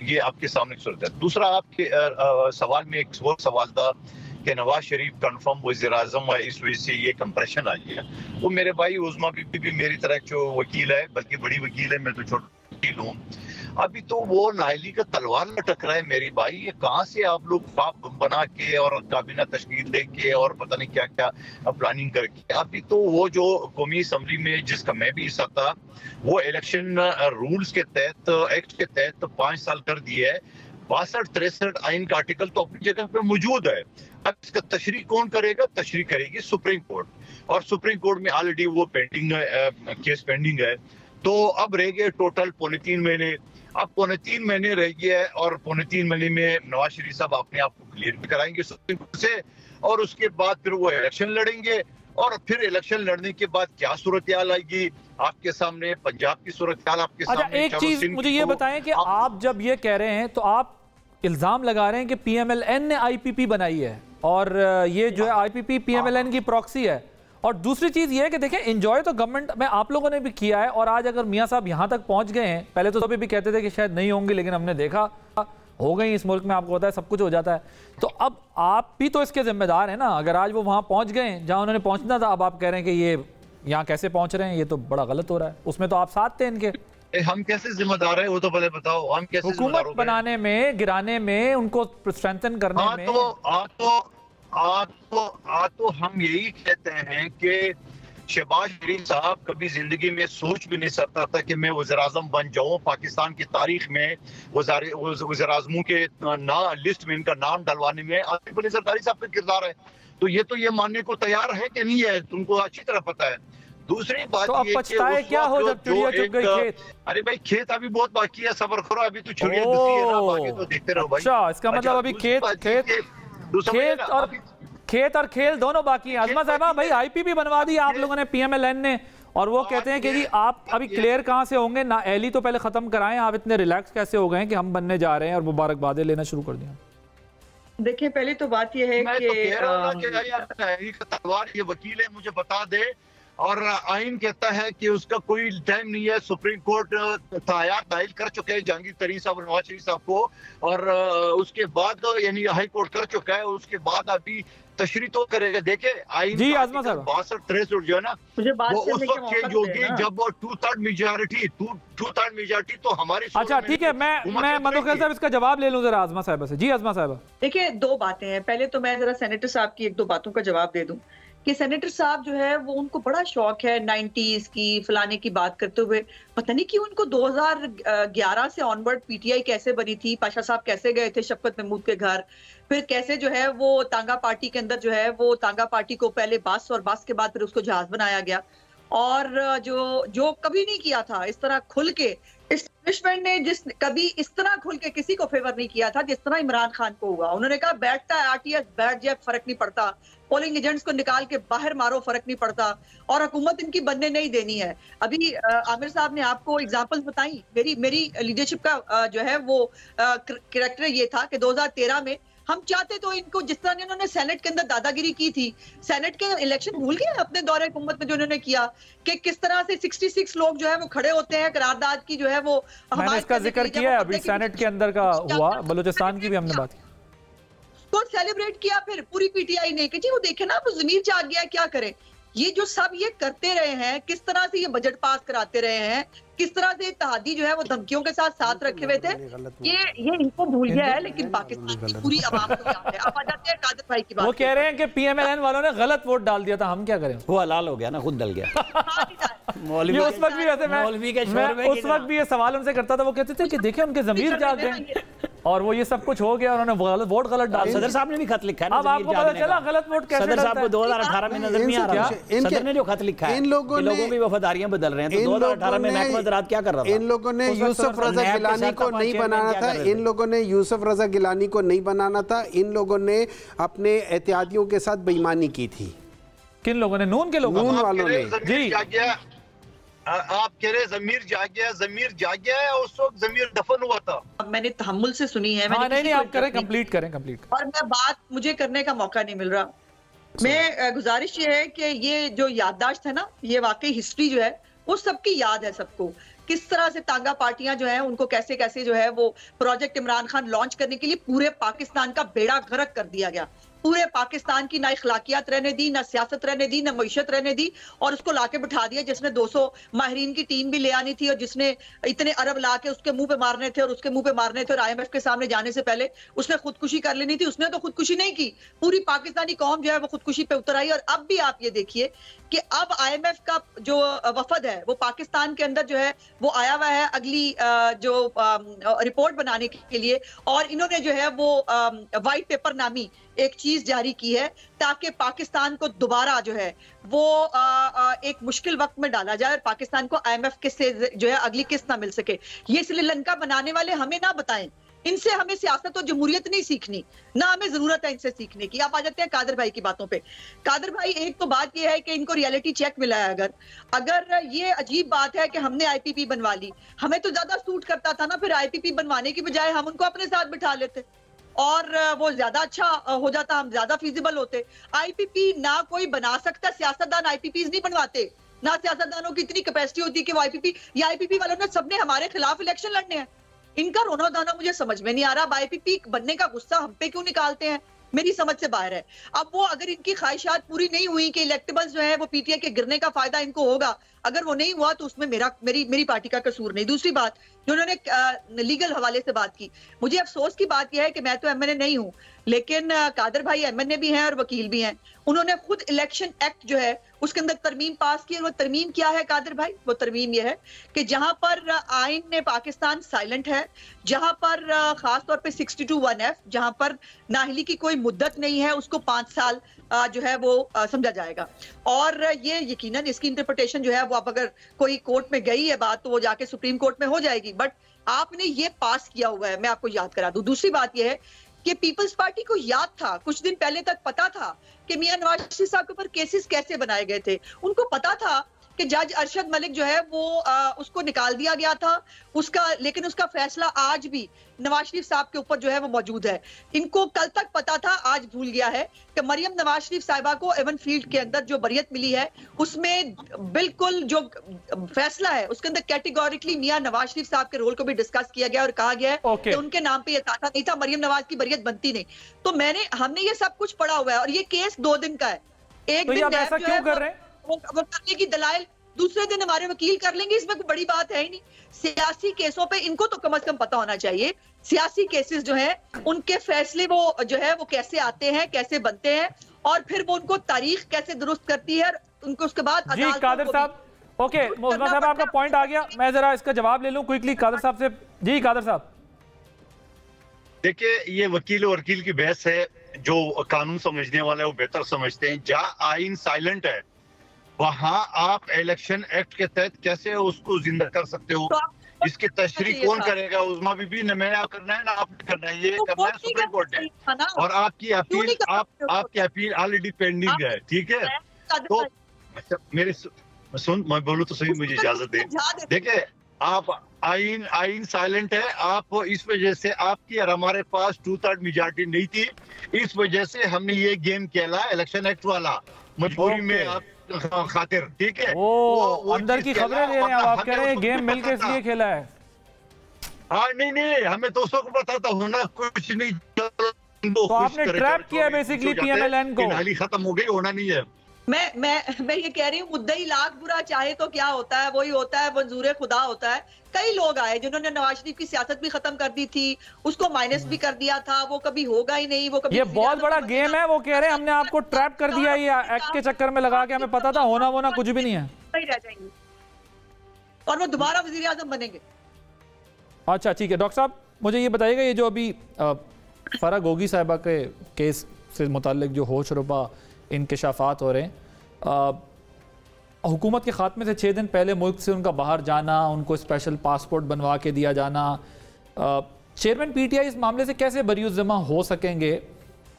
ये आपके सामने सूरत है। दूसरा आपके सवाल में एक और सवाल था कि नवाज शरीफ कन्फर्म वज़ीर आज़म है, इस वजह से ये कंप्रेशन आई है। वो मेरे भाई उज़मा बीबी भी मेरी तरह जो वकील है, बल्कि बड़ी वकील है, मैं तो छोटा वकील हूँ। अभी तो वो नाहली का तलवार लटक रहा है मेरी भाई। ये कहाँ से आप लोग ख्वाब बना के और काबीना तश्कील दे के और पता नहीं क्या क्या प्लानिंग करके। अभी तो वो जो कौमी असम्बली में जिसका मैं भी हिस्सा था, वो इलेक्शन रूल्स के तहत, एक्ट के तहत 5 साल कर दिए है। 62-63 आइन का आर्टिकल तो अपनी जगह पे मौजूद है। अब इसका तशरीह कौन करेगा? तशरीह करेगी सुप्रीम कोर्ट, और सुप्रीम कोर्ट में ऑलरेडी वो पेंडिंग केस पेंडिंग है। तो अब रह गए टोटल 3.25 महीने। अब 3.25 महीने रह गया है, और 3.25 महीने में नवाज शरीफ साहब अपने आप को क्लियर भी कराएंगे सुप्रीम कोर्ट से, और उसके बाद फिर वो इलेक्शन लड़ेंगे। और फिर इलेक्शन लड़ने के बाद क्या सूरत हाल आएगी आपके सामने, पंजाब की सूरत हाल आपके सामने। अच्छा, एक चीज मुझे ये बताएं कि आप जब ये कह रहे हैं तो आप इल्जाम लगा रहे हैं कि PMLN ने IPP बनाई है, और ये जो है IPP PMLN की प्रॉक्सी है। और दूसरी चीज ये है कि देखें, एंजॉय तो गवर्नमेंट में आप लोगों ने भी किया है, और आज अगर मियां साहब यहां तक पहुंच गए हैं, पहले तो सभी भी कहते थे कि शायद नहीं होंगे, लेकिन हमने देखा हो गई। इस मुल्क में आपको पता है सब कुछ हो जाता है। तो अब आप भी तो इसके जिम्मेदार हैं ना। अगर आज वो वहां पहुंच गए जहां उन्होंने पहुंचना था, अब आप कह रहे हैं कि ये यहाँ कैसे पहुंच रहे हैं, ये तो बड़ा गलत हो रहा है। उसमें तो आप साथ थे इनके। हम कैसे जिम्मेदार हैं वो तो पहले बताओ। हम कैसे हुकूमत बनाने में, गिराने में, उनको स्ट्रेंथन करने में। तो हम यही कहते हैं कि शहबाज शरीफ साहब कभी जिंदगी में सोच भी नहीं सकता था कि मैं वज़ीर आज़म बन जाऊं। पाकिस्तान की तारीख में वज़ीर आज़मों के लिस्ट में इनका नाम डलवाने में आसिफ अली ज़रदारी साहब का किरदार है। तो ये मानने को तैयार है कि नहीं है, तुमको अच्छी तरह पता है। दूसरी बात तो ये पछताए क्या हो जब चिड़िया चुग गई खेत? अरे भाई खेत अभी बहुत बाकी है, सब्र करो, अभी तो चिड़िया दिसी है ना, बाकी तो देखते रहो भाई। अच्छा, इसका मतलब अभी खेत और खेल दोनों बाकी हैं। अज़मा साहिबा, भाई IPP बनवा दी आप लोगों ने, PMLN ने, और वो कहते हैं कि जी आप अभी क्लियर कहाँ से होंगे ना, एली तो पहले खत्म कराएं। आप इतने रिलैक्स कैसे हो गए कि हम बनने जा रहे हैं और मुबारकबादें लेना शुरू कर दिया? देखिए, पहले तो बात यह है कि तलवार ये वकील है, मुझे बता दे, और आइन कहता है कि उसका कोई टाइम नहीं है। सुप्रीम कोर्ट तायात दाखिल कर चुके हैं जहांगीर तरीन साहब और नवाज शरीफ साहब को, और उसके बाद यानी हाई कोर्ट कर चुका है। उसके बाद अभी तशरीह तो करेगा। देखे आइन जी आज़मा साहब, 62-63 जो है ना, वो उस वक्त चेंज होगी जब 2/3 मेजॉरिटी तो हमारी। अच्छा ठीक है, मैं मधुकर साहब इसका जवाब ले लूं जरा आज़मा साहब से। जी आज़मा साहब, देखिए, 2 बातें हैं। पहले तो मैं जरा सेनेटर साहब की 1-2 बातों का जवाब दे दूं कि सेनेटर साहब जो है वो, उनको बड़ा शौक है 90s की फलाने की बात करते हुए। पता नहीं क्यों उनको 2011 से ऑनवर्ड PTI कैसे बनी थी, पाशा साहब कैसे गए थे शफकत महमूद के घर, फिर कैसे जो है वो तांगा पार्टी के अंदर जो है वो तांगा पार्टी को पहले बस और बस के बाद फिर उसको जहाज बनाया गया, और जो कभी नहीं किया था इस तरह खुल के, एस्टेब्लिशमेंट ने कभी इस तरह खुल के किसी को फेवर नहीं किया था जिस तरह इमरान खान को हुआ। उन्होंने कहा बैठता है RTS बैठ जाए, फर्क नहीं पड़ता, पोलिंग एजेंट्स को निकाल के बाहर मारो, फर्क नहीं पड़ता, और हुकूमत इनकी बनने नहीं देनी है। अभी आमिर साहब ने आपको एग्जांपल्स बताई। मेरी लीडरशिप का जो है वो कैरेक्टर ये था कि 2013 में हम चाहते तो इनको, जिस तरह इन्होंने सेनेट के अंदर दादागिरी की थी, सेनेट के इलेक्शन भूल गए अपने दौरे हुकूमत में जो इन्होंने किया, कि किस तरह से 66 लोग जो है वो खड़े होते हैं करारदाद की जो है वो। मैंने इसका जिक्र किया है, अभी सेनेट के अंदर का हुआ, बलूचिस्तान की भी हमने बात की तो सेलिब्रेट किया फिर पूरी PTI ने कि जी वो देखे ना, वो ज़मीर जाग गया, क्या करे। ये जो सब ये करते रहे हैं, किस तरह से ये बजट पास कराते रहे हैं, किस तरह से इत्तेहादी जो है वो धमकियों के साथ रखे हुए थे, ये इनको भूल गया है, लेकिन पाकिस्तान की पूरी आवाम को याद है। अब आ जाते हैं कादिर भाई की बात। वो कह रहे हैं कि PMLN वालों ने गलत वोट डाल दिया था, हम क्या करें? वो हलाल हो गया ना, खुद डल गया। ये उस वक्त भी वैसे मैं उस वक्त भी ये सवाल उनसे करता था, वो कहते थे कि देखें उनके ज़मीर जाग गए, और वो ये सब कुछ हो गया, उन्होंने वोट गलत डाल। सदर साहब ने भी खत लिखा है, अब आपको पता चला गलत वोट कैसे। सदर साहब को 2018 में नजर नहीं आ रहा, सदर ने जो खत लिखा है, इन लोगों की वफादारियां बदल रहे हैं। तो 2018 में महकमा ज़राअत क्या कर रहा था? इन लोगों ने यूसुफ रजा गिलानी को नहीं बनाना था, इन लोगों ने यूसुफ रजा गिलानी को नहीं बनाना था, इन लोगों ने अपने एहतियातियों के साथ बेईमानी की थी। किन लोगों ने? नून के लोगों, नून वालों ने। जी आप कह रहे जमीर जाग गया है, उस वक्त जमीर दफन हुआ था। अब मैंने तहम्मुल से सुनी है। नहीं, आप करें, कंप्लीट करें। और मैं बात मुझे करने का मौका नहीं मिल रहा। मैं गुजारिश ये है कि ये जो याददाश्त है ना, ये वाकई हिस्ट्री जो है उस सबकी याद है सबको, किस तरह से तांगा पार्टियां जो है उनको कैसे कैसे जो है वो प्रोजेक्ट इमरान खान लॉन्च करने के लिए पूरे पाकिस्तान का बेड़ा गर्क कर दिया गया। पूरे पाकिस्तान की ना इखलाकियात रहने दी, ना सियासत रहने दी, ना मईशत रहने दी, और उसको लाके बिठा दिया जिसने 200 माहिरीन की टीम भी ले आनी थी और जिसने इतने अरब लाके उसके मुंह पे मारने थे और उसके मुंह पे मारने थे और IMF के सामने जाने से पहले उसने खुदकुशी कर लेनी थी। उसने तो खुदकुशी नहीं की, पूरी पाकिस्तानी कौम जो है वो खुदकुशी पे उतर आई। और अब भी आप ये देखिए कि अब IMF का जो वफद है वो पाकिस्तान के अंदर जो है वो आया हुआ है अगली जो रिपोर्ट बनाने के लिए, और इन्होंने जो है वो व्हाइट पेपर नामी एक चीज जारी की है ताकि पाकिस्तान को दोबारा जो है वो एक मुश्किल वक्त में डाला जाए और पाकिस्तान को IMF के से जो है अगली किस्त ना मिल सके। ये श्रीलंका बनाने वाले हमें ना बताएं, इनसे हमें सियासत और जमहूरियत नहीं सीखनी, ना हमें जरूरत है इनसे सीखने की। आप आ जाते हैं कादर भाई की बातों पे। कादर भाई, एक तो बात यह है कि इनको रियलिटी चेक मिला है। अगर ये अजीब बात है कि हमने IPP बनवा ली, हमें तो ज्यादा सूट करता था ना फिर IPP बनवाने की बजाय हम उनको अपने साथ बिठा लेते और वो ज्यादा अच्छा हो जाता, हम ज्यादा फिजिबल होते। IPP ना कोई बना सकता, सियासतदान IPPs नहीं बनवाते, ना सियासतदानों की इतनी कैपेसिटी होती है कि वो IPP वालों ने सबने हमारे खिलाफ इलेक्शन लड़ने हैं। इनका रोना धोना मुझे समझ में नहीं आ रहा। IPP बनने का गुस्सा हम पे क्यों निकालते हैं, मेरी समझ से बाहर है। अब वो अगर इनकी ख्वाहिशात पूरी नहीं हुई कि इलेक्टेबल्स जो है वो PTI के गिरने का फायदा इनको होगा, अगर वो नहीं हुआ तो उसमें मेरी पार्टी का कसूर नहीं। दूसरी बात जो उन्होंने लीगल हवाले से बात की, मुझे अफसोस की बात यह है कि मैं तो MNA नहीं हूं, लेकिन कादर भाई MNA भी हैं और वकील भी हैं। उन्होंने खुद इलेक्शन एक्ट जो है उसके अंदर तरमीम पास की, और वो तरमीम क्या है कादर भाई? वो तरमीम यह है कि जहां पर आइन ने पाकिस्तान साइलेंट है, जहां पर खास तौर पे 62(1)(f जहां पर नाहली की कोई मुद्दत नहीं है, उसको 5 साल जो है वो समझा जाएगा। और ये यकीनन इसकी इंटरप्रिटेशन जो है वो अब अगर कोई कोर्ट में गई है बात तो वो जाके सुप्रीम कोर्ट में हो जाएगी, बट आपने ये पास किया हुआ है, मैं आपको याद करा दूं। दूसरी बात यह है कि पीपल्स पार्टी को याद था, कुछ दिन पहले तक पता था कि मियां नवाज शरीफ साहब के ऊपर केसेस कैसे बनाए गए थे। उनको पता था कि जज अरशद मलिक जो है वो उसको निकाल दिया गया था उसका, लेकिन उसका फैसला आज भी नवाज शरीफ साहब के ऊपर जो है वो मौजूद है। इनको कल तक पता था, आज भूल गया है कि मरियम नवाज शरीफ साहिबा को एवन फील्ड के अंदर जो बरियत मिली है उसमें बिल्कुल जो फैसला है उसके अंदर कैटेगोरिकली मियां नवाज शरीफ साहब के रोल को भी डिस्कस किया गया और कहा गया है कि उनके नाम पे ये ताका नहीं था, मरियम नवाज की बरियत बनती नहीं। तो हमने ये सब कुछ पढ़ा हुआ है और ये केस 2 दिन का है। एक तो दिन ऐसा क्यों कर रहे हैं? वो करने की दलाइल दूसरे दिन हमारे वकील कर लेंगे, इसमें कोई बड़ी बात है ही नहीं। सियासी केसों पे इनको तो कम से कम पता होना चाहिए, सियासी केसेस जो है उनके फैसले वो जो है वो कैसे आते हैं, कैसे बनते हैं, और फिर वो उनको तारीख कैसे दुरुस्त करती है उनको उसके बाद। जी कादर साहब, ओके मोज़मा साहब आपका पॉइंट आ गया, मैं जरा इसका जवाब ले लूं क्विकली कादर साहब से। जी कादर साहब, देखिए ये वकील और वकील की बहस है, जो कानून समझने वाले वो बेहतर समझते हैं। जहां आइन साइलेंट है वहां आप इलेक्शन एक्ट के तहत कैसे उसको जिंदा कर सकते हो? इसकी तशरीह कौन करेगा? उस्मा बीबी ने मैं करना है ना आपने करना है, ये करना है सुप्रीम कोर्ट है। और आपकी अपील आपकी अपील ऑलरेडी पेंडिंग है, ठीक है? तो अच्छा मैं बोलूं तो सही, मुझे इजाजत दें। देखिए आप आइन साइलेंट है, आप इस वजह से आपकी और हमारे पास 2/3 मेजॉरिटी नहीं थी, इस वजह से हमने ये गेम खेला इलेक्शन एक्ट वाला, मजबूरी में आप खातिर, ठीक है? वो अंदर की खबरें दे रहे हैं, आप कह रहे हैं गेम मिलके इसलिए खेला है। हाँ नहीं हमें दोस्तों को पता था होना कुछ नहीं, तो आपने ट्रैप किया बेसिकली PMLN को। नाली खत्म हो गई, होना नहीं है। मैं ये कह रही हूँ मुद्दई लाख बुरा चाहे तो क्या होता है, वही होता है, मंजूर खुदा होता है। कई लोग आए जिन्होंने नवाज शरीफ की सियासत भी खत्म कर दी थी, उसको माइनस भी कर दिया था, वो कभी होगा ही नहीं, वो कभी। ये बहुत बड़ा गेम है, वो कह रहे हैं हमने आपको ट्रैप कर दिया, ये एक्ट के चक्कर में लगा के, हमें पता था होना वोना कुछ भी नहीं है, रह जाएंगे और वो दोबारा वजीर आजम बनेंगे। अच्छा ठीक है डॉक्टर साहब, मुझे ये बताइएगा, ये जो अभी फरा गोगी साहिबा के केस से मुताल्लिक जो होश रुबा इंकशाफात हो रहे हैं, हुकूमत के खात्मे से 6 दिन पहले मुल्क से उनका बाहर जाना, उनको स्पेशल पासपोर्ट बनवा के दिया जाना, चेयरमैन PTI इस मामले से कैसे बरीउज़्ज़मा हो सकेंगे,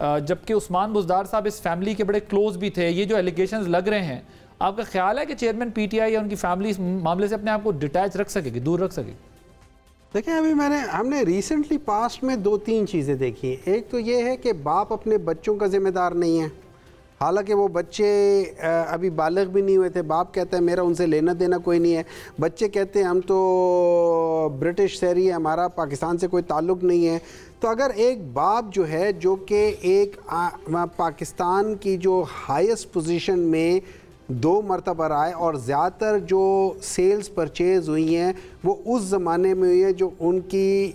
जबकि उस्मान बुज़दार साहब इस फैमिली के बड़े क्लोज भी थे? ये जो एलिगेशंस लग रहे हैं, आपका ख्याल है कि चेयरमैन PTI या उनकी फैमिली इस मामले से अपने आप को डिटैच रख सकेगी, दूर रख सकेगी? देखिए अभी हमने रिसेंटली पास्ट में 2-3 चीज़ें देखी। एक तो ये है कि बाप अपने बच्चों का जिम्मेदार नहीं है, हालांकि वो बच्चे अभी बालिग भी नहीं हुए थे। बाप कहता है मेरा उनसे लेना देना कोई नहीं है। बच्चे कहते हैं हम तो ब्रिटिश शहरी है, हमारा पाकिस्तान से कोई ताल्लुक़ नहीं है। तो अगर एक बाप जो है जो कि एक पाकिस्तान की जो हाईएस्ट पोजीशन में 2 मरतबा आए और ज़्यादातर जो सेल्स परचेज़ हुई हैं वो उस ज़माने में हुई है जो उनकी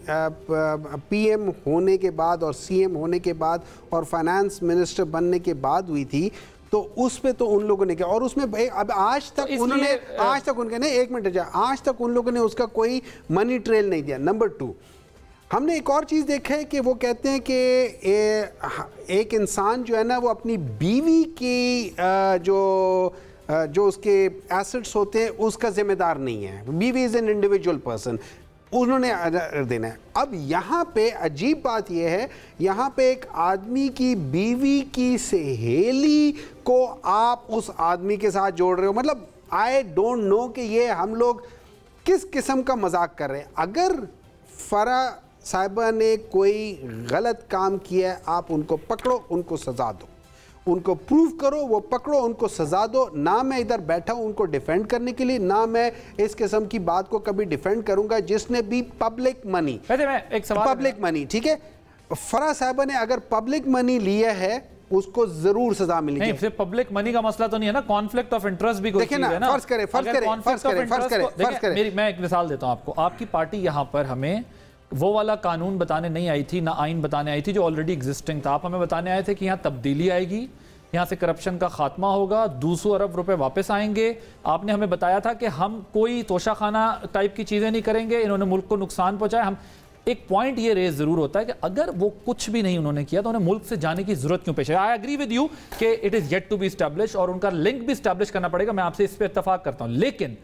पीएम होने के बाद और सीएम होने के बाद और फाइनेंस मिनिस्टर बनने के बाद हुई थी, तो उस पे तो उन लोगों ने किया। और उसमें अब आज तक उन्होंने एक मिनट आज तक उन लोगों ने उसका कोई मनी ट्रेल नहीं दिया। नंबर 2, हमने एक और चीज़ देखा है कि वो कहते हैं कि एक इंसान जो है ना वो अपनी बीवी की जो उसके एसेट्स होते हैं उसका जिम्मेदार नहीं है। बीवी इज़ एन इंडिविजुअल पर्सन, उन्होंने देना है। अब यहाँ पे अजीब बात यह है, यहाँ पे एक आदमी की बीवी की सहेली को आप उस आदमी के साथ जोड़ रहे हो। मतलब आई डोंट नो कि ये हम लोग किस किस्म का मजाक कर रहे हैं। अगर फरा साहिबा ने कोई गलत काम किया है, आप उनको पकड़ो, उनको सजा दो, उनको प्रूव करो, वो पकड़ो, उनको सजा दो। ना मैं इधर बैठा हूं उनको डिफेंड करने के लिए, ना मैं इस किस्म की बात को कभी डिफेंड करूंगा जिसने भी पब्लिक मनी, पब्लिक मनी, ठीक है, फरा साहिबा ने अगर पब्लिक मनी लिया है उसको जरूर सजा मिली। नहीं, सिर्फ पब्लिक मनी का मसला तो नहीं है ना, कॉन्फ्लिक्ट ऑफ इंटरेस्ट भी कोई चीज है ना। फर्ज करें, मैं एक मिसाल देता हूं आपको। आपकी पार्टी यहां पर हमें वो वाला कानून बताने नहीं आई थी, ना आइन बताने आई थी जो ऑलरेडी एग्जिस्टिंग था। आप हमें बताने आए थे कि यहाँ तब्दीली आएगी, यहाँ से करप्शन का खात्मा होगा, 200 अरब रुपए वापस आएंगे। आपने हमें बताया था कि हम कोई तोशाखाना टाइप की चीज़ें नहीं करेंगे, इन्होंने मुल्क को नुकसान पहुंचाया। हम एक पॉइंट ये रेज जरूर होता है कि अगर वो कुछ भी नहीं उन्होंने किया तो उन्हें मुल्क से जाने की जरूरत क्यों पेश है। आई एग्री विद यू कि it is yet to be establish और उनका लिंक भी एस्टैब्लिश करना पड़ेगा, मैं आपसे इस पर इत्तेफाक करता हूं। लेकिन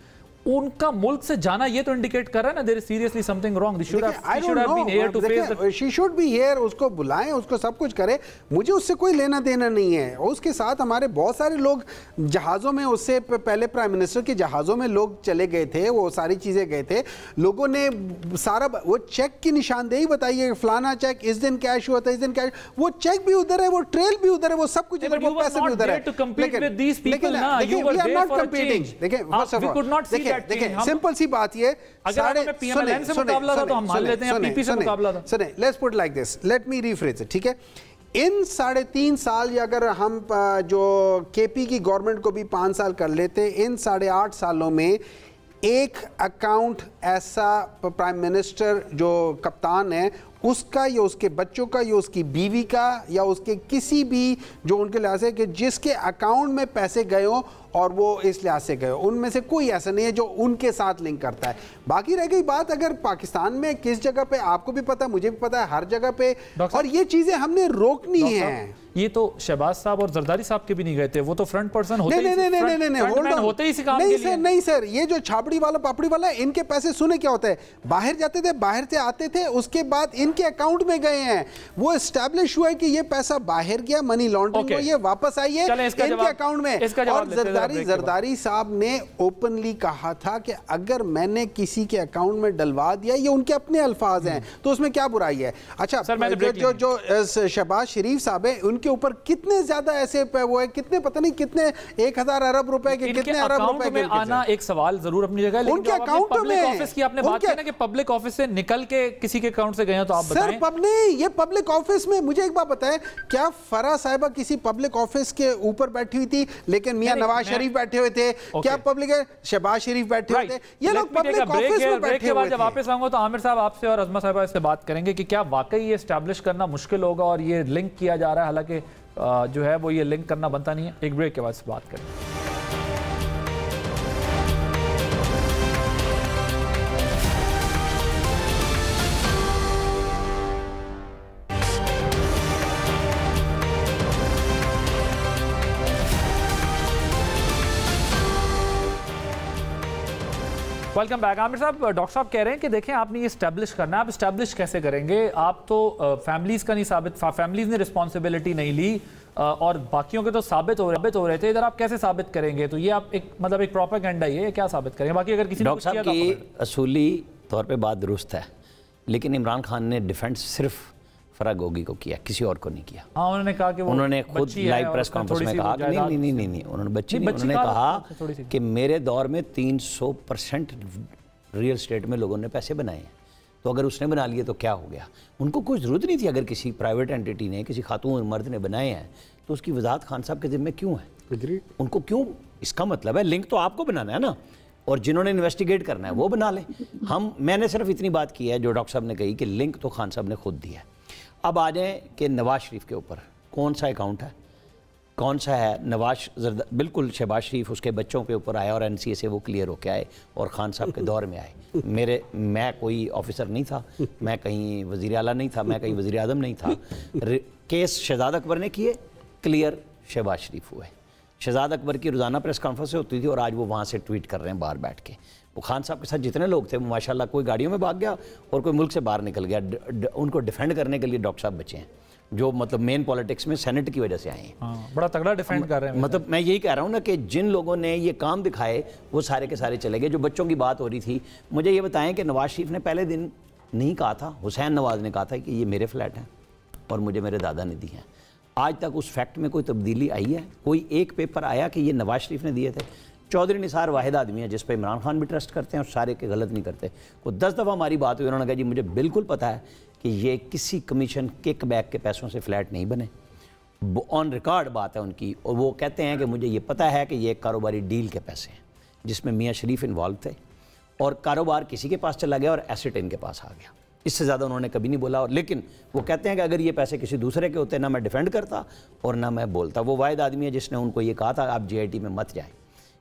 उनका मुल्क से जाना ये तो इंडिकेट कर रहा है ना there is seriously something wrong. She should have been here to face, she should be here. उसको बुलाएं, उसको सब कुछ करें, मुझे उससे कोई लेना देना नहीं है। उसके साथ हमारे बहुत सारे लोग जहाज़ों में, उससे पहले प्राइम मिनिस्टर के जहाज़ों में लोग चले गए थे, वो सारी चीज़ें गए थे। लोगों ने सारा वो चेक की निशानदेही बताई है, फलाना चेक इस दिन कैश हुआ था, इस दिन कैश, वो चेक भी उधर है, वो ट्रेल भी उधर है, वो सब कुछ इधर, वो पैसे भी उधर है। देखिए सिंपल सी बात ये, let's put like this, let me rephrase it, ठीक है। इन 3.5 साल, या अगर हम जो केपी की गवर्नमेंट को भी 5 साल कर लेते, इन 8.5 सालों में एक अकाउंट ऐसा प्राइम मिनिस्टर जो कप्तान है उसका, या उसके बच्चों का, या उसकी बीवी का, या उसके किसी भी जो उनके लिहाज से कि जिसके अकाउंट में पैसे गए हो और वो इस लिहाज से गए हो, उनमें से कोई ऐसा नहीं है जो उनके साथ लिंक करता है। बाकी रह गई बात अगर पाकिस्तान में किस जगह पे, आपको भी पता है, मुझे भी पता है, हर जगह पे, और ये चीजें हमने रोकनी है। ये तो शहबाज साहब और जरदारी साहब के भी नहीं गए थे, वो तो फ्रंट पर्सन होते नहीं, होते ही इसी काम के लिए। नहीं सर, ये जो छापड़ी वाला पापड़ी वाला, इनके पैसे सुने क्या होता है, बाहर जाते थे, बाहर से आते थे, उसके बाद इनके अकाउंट में गए हैं, वो एस्टैब्लिश हुआ है कि ये पैसा बाहर गया, मनी लॉन्ड्रिंग हुआ, ये वापस आई है इनके अकाउंट में। और जरदारी साहब ने ओपनली कहा था कि अगर मैंने किसी के अकाउंट में डलवा दिया, ये उनके अपने अल्फाज हैं, तो उसमें क्या बुराई है। अच्छा, जो शहबाज शरीफ साहब है, उनके ऊपर कितने ज्यादा ऐसे वो है, कितने पता नहीं कितने 1000 अरब रुपए के, कितने अरब रुपए के आना एक सवाल जरूर अपनी जगह है। उनके अकाउंट में ऑफिस की आपने बात की ना कि पब्लिक ऑफिस से निकल के किसी के अकाउंट से गए हैं, तो आप बताएं। सर नहीं, ये पब्लिक ऑफिस में, मुझे एक बात बताएं, क्या फरा साहिबा किसी पब्लिक ऑफिस के ऊपर बैठी हुई थी लेकिन मियां नवाज शरीफ बैठे हुए थे? क्या पब्लिक है, शहबाज शरीफ बैठे हुए थे, ये लोग पब्लिक ऑफिस में बैठे हुए थे। जब वापस आऊंगा तो आमिर साहब आपसे और अजमा साहिबा से बात करेंगे कि क्या वाकई ये एस्टैब्लिश करना मुश्किल होगा और ये लिंक किया जा रहा है, हालांकि जो है वो ये लिंक करना बनता नहीं है। एक ब्रेक के बाद से बात करें। Welcome back. आमिर साहब, डॉक्टर साहब कह रहे हैं कि देखें आपने ये एस्टैब्लिश करना है, आप एस्टैब्लिश कैसे करेंगे? आप तो फैमिलीज का नहीं साबित, फैमिलीज ने रिस्पॉन्सिबिलिटी नहीं ली और बाकियों के तो साबित हो रहे थे, इधर आप कैसे साबित करेंगे? तो ये आप एक मतलब एक प्रोपेगेंडा ही है, क्या साबित करेंगे? बाकी अगर किसी ने डॉक्टर साहब की असूली तौर पे बात दुरुस्त है, लेकिन इमरान खान ने डिफेंस सिर्फ फराग गोगी को किया, किसी और को नहीं किया। हाँ, उन्होंने कहा कि वो उन्होंने खुद लाइव प्रेस कॉन्फ्रेंस में कहा कि नहीं, उन्होंने बच्ची नहीं, उन्होंने कहा कि मेरे दौर में 300% रियल स्टेट में लोगों ने पैसे बनाए हैं, तो अगर उसने बना लिए तो क्या हो गया। उनको कोई ज़रूरत नहीं थी, अगर किसी प्राइवेट एंटिटी ने, किसी खातून मर्द ने बनाए हैं तो उसकी वजाहत खान साहब के ज़िम्मे क्यों है, उनको क्यों। इसका मतलब है लिंक तो आपको बनाना है ना, और जिन्होंने इन्वेस्टिगेट करना है वो बना लें। मैंने सिर्फ इतनी बात की है जो डॉक्टर साहब ने कही कि लिंक तो खान साहब ने खुद दिया है। अब आ जाए कि नवाज शरीफ के ऊपर कौन सा अकाउंट है, कौन सा है। बिल्कुल शहबाज शरीफ उसके बच्चों के ऊपर आया और एनसीए से वो क्लियर होके आए और खान साहब के दौर में आए। मैं कोई ऑफिसर नहीं था, मैं कहीं वज़ीर आला नहीं था, मैं कहीं वज़ीर आज़म नहीं था। केस शहजाद अकबर ने किए, क्लियर शहबाज शरीफ हुए। शहजाद अकबर की रोज़ाना प्रेस कॉन्फ्रेंस होती थी और आज वो वहाँ से ट्वीट कर रहे हैं बाहर बैठ के। वो खान साहब के साथ जितने लोग थे वो माशाल्लाह कोई गाड़ियों में भाग गया और कोई मुल्क से बाहर निकल गया। उनको डिफेंड करने के लिए डॉक्टर साहब बचे हैं, जो मतलब मेन पॉलिटिक्स में सेनेट की वजह से आए हैं। बड़ा तगड़ा डिफेंड कर रहे हैं। मतलब मैं यही कह रहा हूँ ना कि जिन लोगों ने ये काम दिखाए वो सारे के सारे चले गए। जो बच्चों की बात हो रही थी, मुझे ये बताएं कि नवाज शरीफ ने पहले दिन नहीं कहा था, हुसैन नवाज ने कहा था कि ये मेरे फ्लैट हैं और मुझे मेरे दादा ने दी हैं। आज तक उस फैक्ट में कोई तब्दीली आई है? कोई एक पेपर आया कि ये नवाज शरीफ ने दिए थे? चौधरी निसार वाहिद आदमी है जिस पे इमरान खान भी ट्रस्ट करते हैं और सारे के गलत नहीं करते। वो 10 दफ़ा हमारी बात हुई, उन्होंने कहा जी मुझे बिल्कुल पता है कि ये किसी कमीशन किक बैक के पैसों से फ्लैट नहीं बने। ऑन रिकॉर्ड बात है उनकी, और वो कहते हैं कि मुझे ये पता है कि ये एक कारोबारी डील के पैसे हैं जिसमें मियाँ शरीफ इन्वॉल्व थे और कारोबार किसी के पास चला गया और एसेट इनके पास आ गया। इससे ज़्यादा उन्होंने कभी नहीं बोला। और लेकिन वो कहते हैं कि अगर ये पैसे किसी दूसरे के होते ना मैं डिफेंड करता और ना मैं बोलता। वो वाहिद आदमी है जिसने उनको ये कहा था आप JIT में मत जाएं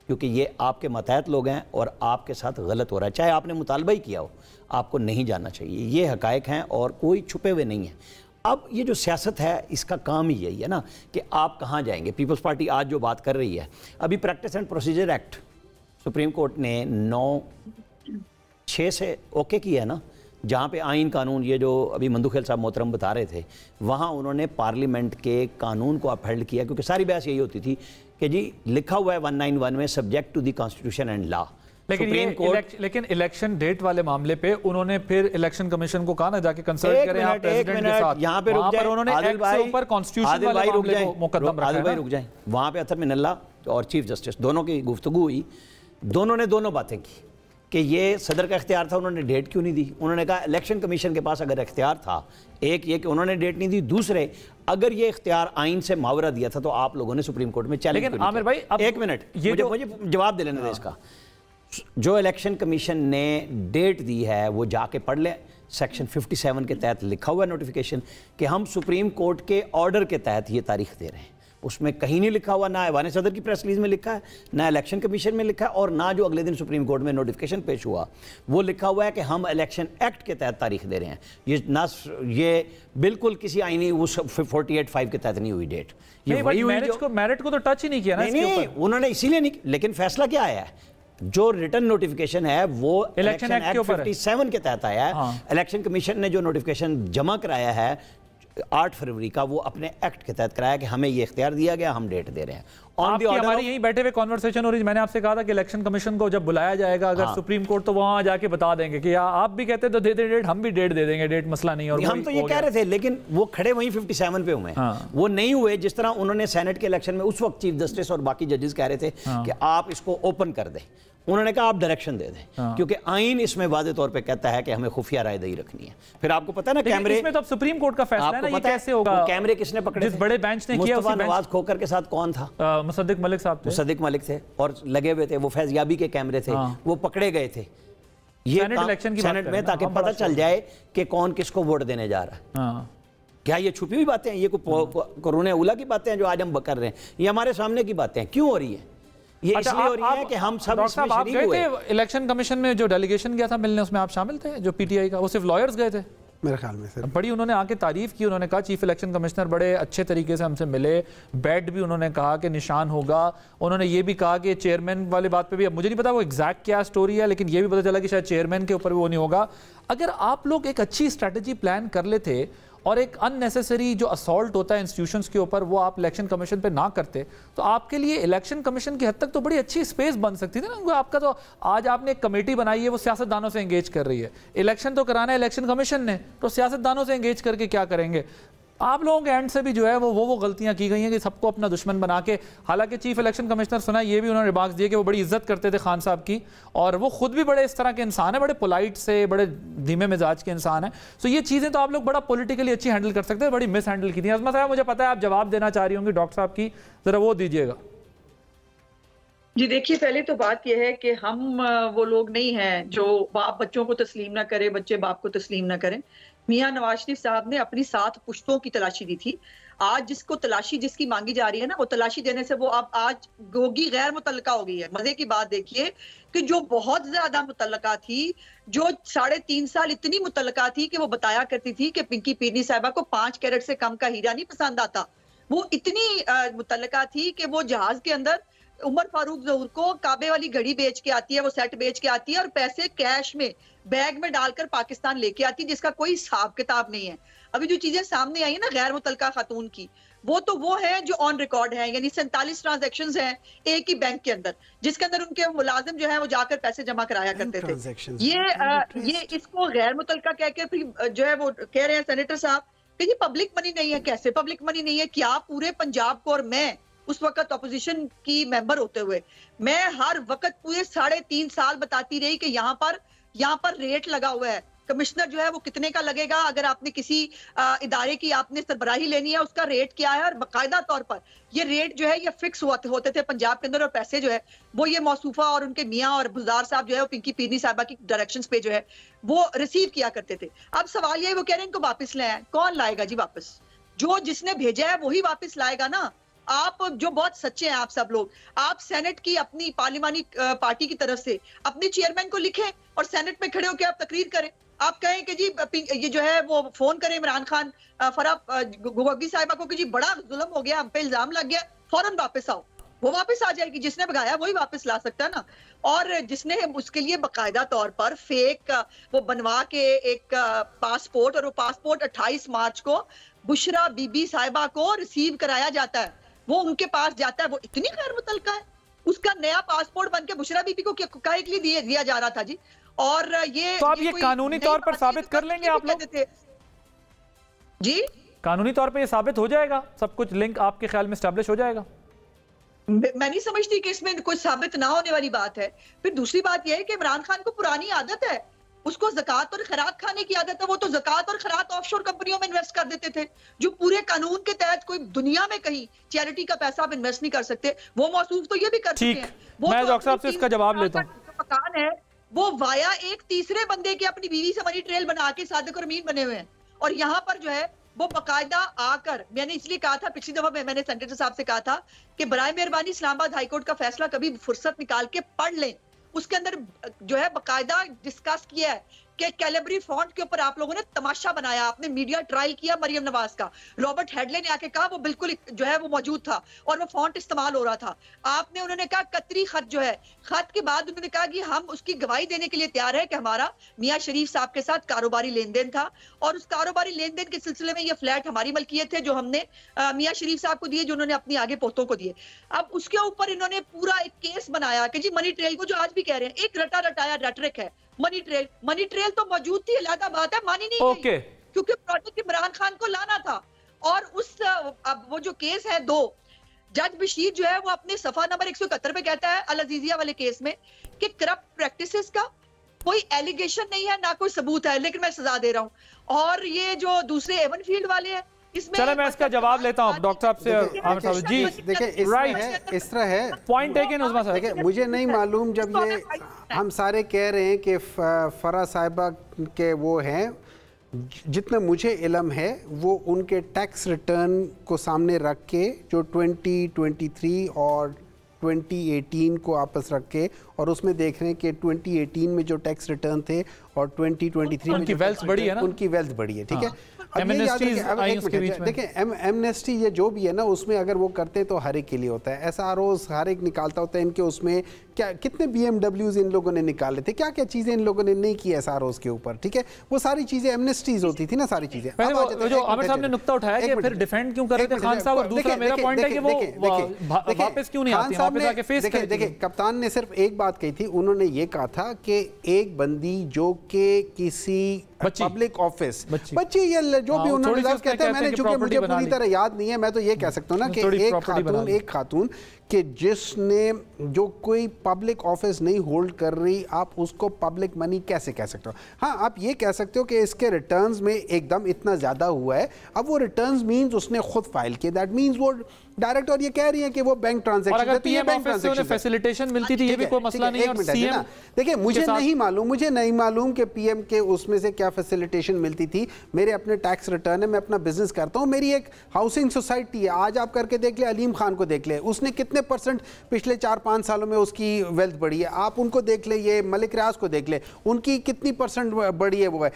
क्योंकि ये आपके मतहत लोग हैं और आपके साथ गलत हो रहा है, चाहे आपने मुतालबा ही किया हो, आपको नहीं जाना चाहिए। ये हकायक हैं और कोई छुपे हुए नहीं हैं। अब ये जो सियासत है इसका काम ही यही है ना कि आप कहाँ जाएंगे। पीपल्स पार्टी आज जो बात कर रही है, अभी practice and procedure act supreme court ने 9/6 से ओके किया है ना, जहाँ पे आइन कानून, ये जो अभी मंदुखेल साहब मोहतरम बता रहे थे, वहाँ उन्होंने पार्लियामेंट के कानून को अपहेल्ड किया। क्योंकि सारी बहस यही होती थी कि जी लिखा हुआ है 191 में subject to the constitution and law. लेकिन इलेक्शन डेट वाले मामले पे उन्होंने फिर इलेक्शन कमीशन को कहा ना जाके कंसल्ट करें आप प्रेसिडेंट के साथ। यहाँ पे रुक जाए, उन्होंने एक्ट के ऊपर कॉन्स्टिट्यूशन वाले मामले को मुकद्दम रखा है। भाई रुक जाए, वहाँ पे अतर मिनल्ला और चीफ जस्टिस दोनों की गुफ्तगू हुई, दोनों ने दोनों बातें की कि ये सदर का इख्तियार था, उन्होंने डेट क्यों नहीं दी। उन्होंने कहा इलेक्शन कमीशन के पास अगर इख्तियार था, एक ये कि उन्होंने डेट नहीं दी, दूसरे अगर ये इख्तियार आइन से मुआवरा दिया था तो आप लोगों ने सुप्रीम कोर्ट में चैलेंज। लेकिन आमिर भाई एक मिनट, मुझे जवाब दे लेने दें इसका। जो इलेक्शन कमीशन ने डेट दी है वो जाके पढ़ लें। सेक्शन 57 के तहत लिखा हुआ है नोटिफिकेशन कि हम सुप्रीम कोर्ट के ऑर्डर के तहत ये तारीख दे रहे हैं। उसमें कहीं नहीं लिखा हुआ, ना ऐवान सदर की प्रेस रिलीज में लिखा है, ना इलेक्शन कमीशन में लिखा है, और ना जो अगले दिन सुप्रीम कोर्ट में नोटिफिकेशन पेश हुआ वो लिखा हुआ है कि हम इलेक्शन एक्ट के तहत तारीख दे रहे हैं। ये बिल्कुल किसी आईनी उस 48(5) के तहत नहीं हुई डेट। ये वही हुई जो मेरिट को तो टच ही नहीं किया ना इसके ऊपर। उन्होंने इसीलिए नहीं, लेकिन फैसला क्या आया है? जो रिटर्न नोटिफिकेशन है वो इलेक्शन एक्ट 57 के तहत आया है। इलेक्शन कमीशन ने जो नोटिफिकेशन जमा कराया है 8 फरवरी का, वो अपने एक्ट के तहत कराया कि हमें ये इख्तियार दिया गया, हम डेट दे रहे हैं। हमारी यहीं बैठे हुए कॉन्वर्सेशन हो रही है। मैंने आपसे कहा था कि इलेक्शन कमीशन को जब बुलाया जाएगा अगर सुप्रीम कोर्ट, तो वहां जाके बता देंगे कि आप भी कहते तो दे दे डेट, हम भी डेट दे देंगे, डेट मसला नहीं। और हम तो ये कह रहे थे, लेकिन वो खड़े वहीं 57 पे हुए हैं। वो नहीं हुए। जिस तरह उन्होंने सेनेट के इलेक्शन में उस वक्त चीफ जस्टिस और बाकी जजेस कह रहे थे कि आप इसको ओपन कर दें, उन्होंने कहा आप डायरेक्शन दे दें क्योंकि आइन इसमें वादे तौर पे कहता है कि हमें खुफिया रायदही रखनी है। फिर आपको पता है ना कैमरे, इसमें तो अब सुप्रीम कोर्ट का फैसला है ना, ये कैसे होगा? कैमरे किसने पकड़े? जिस बड़े बेंच ने किया, मुस्तफा नवाज खोकर के साथ कौन था? मुसद्दिक मलिक साहब थे। मुसद्दिक मलिक थे और लगे हुए थे, वो फैज़याबी के कैमरे थे, वो पकड़े गए थे ये सेनेट में, ताकि पता चल जाए कि कौन किसको वोट देने जा रहा है। क्या ये छुपी हुई बातें हैं? ये कोई कुरून उला की बातें हैं जो आज हम कर रहे हैं? ये हमारे सामने की बातें हैं। क्यों हो रही है? ये इसलिए हो रही है कि हम सब इसमें शरीक हुए। इलेक्शन कमीशन में जो डेलीगेशन गया था मिलने, उसमें आप शामिल थे? जो PTI का, वो सिर्फ लॉयर्स गए थे मेरे ख्याल में सर। बड़ी उन्होंने आके तारीफ की, उन्होंने कहा चीफ इलेक्शन कमिश्नर बड़े अच्छे तरीके से हमसे मिले, बेड भी उन्होंने कहा कि निशान होगा। उन्होंने ये भी कहा कि चेयरमैन वाली बात पे भी, अब मुझे नहीं पता वो एग्जैक्ट क्या स्टोरी है, लेकिन ये भी पता चला कि शायद चेयरमैन के ऊपर भी वो नहीं होगा। अगर आप लोग एक अच्छी स्ट्रैटेजी प्लान कर लेते और एक अननेसेसरी जो असॉल्ट होता है इंस्टीट्यूशंस के ऊपर वो आप इलेक्शन कमीशन पे ना करते तो आपके लिए इलेक्शन कमीशन की हद तक तो बड़ी अच्छी स्पेस बन सकती थी ना। आपका तो आज आपने एक कमेटी बनाई है वो सियासतदानों से एंगेज कर रही है, इलेक्शन तो कराना है इलेक्शन कमीशन ने, तो सियासतदानों से एंगेज करके क्या करेंगे। आप लोगों के एंड से भी जो है वो गलतियां की गई हैं कि सबको अपना दुश्मन बना के, हालांकि चीफ इलेक्शन कमिश्नर सुना ये भी उन्होंने रिमार्क्स दिए कि वो बड़ी इज्जत करते थे खान साहब की और वो खुद भी बड़े इस तरह के इंसान है, बड़े पोलाइट से, बड़े धीमे मिजाज के इंसान है। तो ये चीज़ें तो आप लोग बड़ा पॉलिटिकली अच्छी हैंडल कर सकते हैं, बड़ी मिस हैंडल की थी। अज़मा साहब मुझे पता है आप जवाब देना चाह रही होंगी डॉक्टर साहब की, जरा वो दीजिएगा। जी देखिए, पहले तो बात यह है कि हम वो लोग नहीं हैं जो बाप बच्चों को तस्लीम ना करे, बच्चे बाप को तस्लीम ना करें। मियां नवाज शरीफ साहब ने अपनी 7 पुश्तों की तलाशी दी थी। आज जिसको तलाशी जिसकी मांगी जा रही है ना, वो तलाशी देने से वो अब आज गोगी गैर मुतल्लका हो गई है। मजे की बात देखिए कि जो बहुत ज्यादा मुतल्लका थी, जो 3.5 साल इतनी मुतल्लका थी कि वो बताया करती थी कि पिंकी पीरनी साहिबा को 5 कैरेट से कम का हीरा नहीं पसंद आता, वो इतनी मुतल्लका थी कि वो जहाज के अंदर उमर फारूक जहूर को काबे वाली घड़ी बेच के आती है, वो सेट बेच के आती है और पैसे कैश में बैग में डालकर पाकिस्तान लेके आती है, जिसका कोई हिसाब किताब नहीं है। अभी जो चीजें सामने आई है ना गैर मुतल्लका खातून की, वो है जो ऑन रिकॉर्ड है, यानी 47 ट्रांजैक्शंस हैं एक ही बैंक के अंदर, जिसके अंदर उनके मुलाजिम जो है वो जाकर पैसे जमा कराया करते थे। ये इसको गैर मुतल्लका कह के फिर जो है वो कह रहे हैं सेनेटर साहब कि ये पब्लिक मनी नहीं है। कैसे पब्लिक मनी नहीं है? क्या पूरे पंजाब को, और मैं उस वक्त अपोजिशन की मेंबर होते हुए मैं हर वक्त पूरे 3.5 साल बताती रही कि यहाँ पर रेट लगा हुआ है। कमिश्नर जो है वो कितने का लगेगा, अगर आपने किसी इदारे की आपने सरबराही लेनी है उसका रेट क्या है, और बाकायदा तौर पर ये रेट जो है ये फिक्स होते थे पंजाब के अंदर, और पैसे जो है वो ये मौसूफा और उनके मियाँ और बुज़दार साहब जो है वो पिंकी पीरनी साहिबा की डायरेक्शंस पे जो है वो रिसीव किया करते थे। अब सवाल ये, वो कह रहे हैं इनको वापस ले आए, कौन लाएगा जी वापस? जो जिसने भेजा है वही वापस लाएगा ना। आप जो बहुत सच्चे हैं आप सब लोग, आप सेनेट की अपनी पार्लिमानी पार्टी की तरफ से अपने चेयरमैन को लिखें और सेनेट में खड़े होकर आप तकरीर करें। आप कहें कि जी ये जो है वो फोन करें इमरान खान फराह गोगी साहिबा को कि जी बड़ा जुल्म हो गया, हम पे इल्जाम लग गया, फौरन वापस आओ। वो वापस आ जाएगी, जिसने भगाया वही वापस ला सकता है ना। और जिसने उसके लिए बाकायदा तौर पर फेक वो बनवा के एक पासपोर्ट, और वो पासपोर्ट 28 मार्च को बुशरा बीबी साहिबा को रिसीव कराया जाता है, वो उनके पास जाता है, वो इतनी गैर मुतल्लका है। उसका नया पासपोर्ट बनके बुशरा बीबी को काहे के लिए दिया जा रहा था जी? और ये तो आप ये कानूनी तौर पर साबित कर लेंगे आप लोग जी? कानूनी तौर पे ये साबित हो जाएगा, सब कुछ लिंक आपके ख्याल में एस्टैब्लिश हो जाएगा? मैं नहीं समझती कि इसमें कोई साबित ना होने वाली बात है। फिर दूसरी बात यह है कि इमरान खान को पुरानी आदत है, उसको ज़कात और खैरात खाने की आदत है। वो तो ज़कात और खैरात ऑफशोर कंपनियों में इन्वेस्ट कर देते थे, जो पूरे कानून के तहत कोई दुनिया में कहीं चैरिटी का पैसा आप इन्वेस्ट नहीं कर सकते। वो मौसूफ तो ये भी कर चुके हैं। मैं डॉक्टर साहब से इसका जवाब लेता हूं। मकान है वो वाया एक तीसरे बंदे के अपनी बीवी से मनी ट्रेल बना के सादिक और अमीन बने हुए हैं, और यहाँ पर जो है वो बाकायदा आकर, मैंने इसलिए कहा था पिछली दफा मैंने सेनेटर साहब से कहा था कि बराए मेहरबानी इस्लामाबाद हाईकोर्ट का फैसला कभी फुर्सत निकाल के पढ़ लें, उसके अंदर जो है बाकायदा डिस्कस किया है कि कैलिब्री फॉन्ट के ऊपर आप लोगों ने तमाशा बनाया, आपने मीडिया ट्रायल किया मरियम नवाज का, रॉबर्ट हेडले ने आके कहा वो बिल्कुल जो है वो मौजूद था और वो फॉन्ट इस्तेमाल हो रहा था। आपने उन्होंने कहा कतरी खत जो है, खत के बाद उन्होंने कहा कि हम उसकी गवाही देने के लिए तैयार है कि हमारा मियां शरीफ साहब के साथ कारोबारी लेन देन था, और उस कारोबारी लेन देन के सिलसिले में ये फ्लैट हमारी मलकियत है जो हमने मियां शरीफ साहब को दिए, जो उन्होंने अपनी आगे पोतों को दिए। अब उसके ऊपर इन्होंने पूरा एक केस बनाया कि जी मनी ट्रेल को, जो आज भी कह रहे हैं एक रटा रटाया रेटरिक है, मनी ट्रेल तो मौजूद थी, अलग बात है, मानी नहीं गई क्योंकि प्रोजेक्ट इमरान खान को लाना था। और उस अब वो जो केस है 2, जज बशीर जो है वो अपने सफा नंबर 171 पे कहता है अल अजीजिया वाले केस में कि करप्ट प्रैक्टिसेस का कोई एलिगेशन नहीं है, ना कोई सबूत है, लेकिन मैं सजा दे रहा हूँ। और ये जो दूसरे एवन फील्ड वाले हैं, चलो मैं इसका जवाब लेता हूँ डॉक्टर साहब से। आमिर साहब जी देखिए इस तरह है पॉइंट टेकन उस्मा साहब। देखिए मुझे नहीं मालूम, जब ये हम सारे कह रहे हैं कि फराह साहिबा के वो हैं, जितना मुझे इल्म है वो उनके टैक्स रिटर्न को सामने रख के जो 2023 और 2018 को आपस रख के, और उसमें देख रहे हैं कि 2018 में जो टैक्स रिटर्न थे और 2023 में उनकी वेल्थ बड़ी है ना, उनकी वेल्थ बड़ी है, ठीक है। देखिए एमनेस्टी ये जो भी है ना, उसमें अगर वो करते हैं तो हर एक के लिए होता है। SROs हर एक निकालता होता है, इनके उसमें क्या कितने BMWs इन लोगों ने निकाले थे, क्या क्या चीजें इन लोगों ने नहीं की SROs के ऊपर, ठीक है। वो सारी चीजें एमनेस्टीज होती थी ना, सारी चीजें। जो आमिर साहब ने नुक्ता उठाया कि फिर डिफेंड क्यों कर रहे थे खान साहब, और दूसरा मेरा पॉइंट है कि वो वापस क्यों नहीं आते, वापस आके फेस करते। देखिए कप्तान ने सिर्फ एक बात कही थी, उन्होंने ये कहा था कि एक बंदी जो कि किसी पब्लिक ऑफिस बच्ची या जो भी उन्होंने कहते हैं, मैंने चूंकि मुझे पूरी तरह याद नहीं है, मैं तो ये कह सकता हूँ ना कि एक खातून कि जिसने जो कोई पब्लिक ऑफिस नहीं होल्ड कर रही, आप उसको पब्लिक मनी कैसे कह सकते हो। हाँ, आप ये कह सकते हो कि इसके रिटर्न्स में एकदम इतना ज़्यादा हुआ है। अब वो रिटर्न्स मीन्स उसने खुद फाइल किए, दैट मीन्स वो डायरेक्ट, और ये कह रही है कि वो बैंक ट्रांजैक्शन है, तो ये बैंक ट्रांजैक्शन फैसिलिटेशन मिलती थी, ये भी कोई मसला नहीं है। और सीएम देखिए मुझे नहीं मालूम कि पीएम के उसमें से क्या फैसिलिटेशन मिलती थी। मेरे अपने टैक्स रिटर्न है, मैं अपना बिजनेस करता हूँ, मेरी एक हाउसिंग सोसाइटी है। आज आप करके देख ले, अलीम खान को देख ले, उसने कितने % पिछले 4-5 सालों में उसकी वेल्थ बढ़ी है। आप उनको देख ले, ये मलिक रियाज को देख ले, उनकी कितनी % बढ़ी है। वो है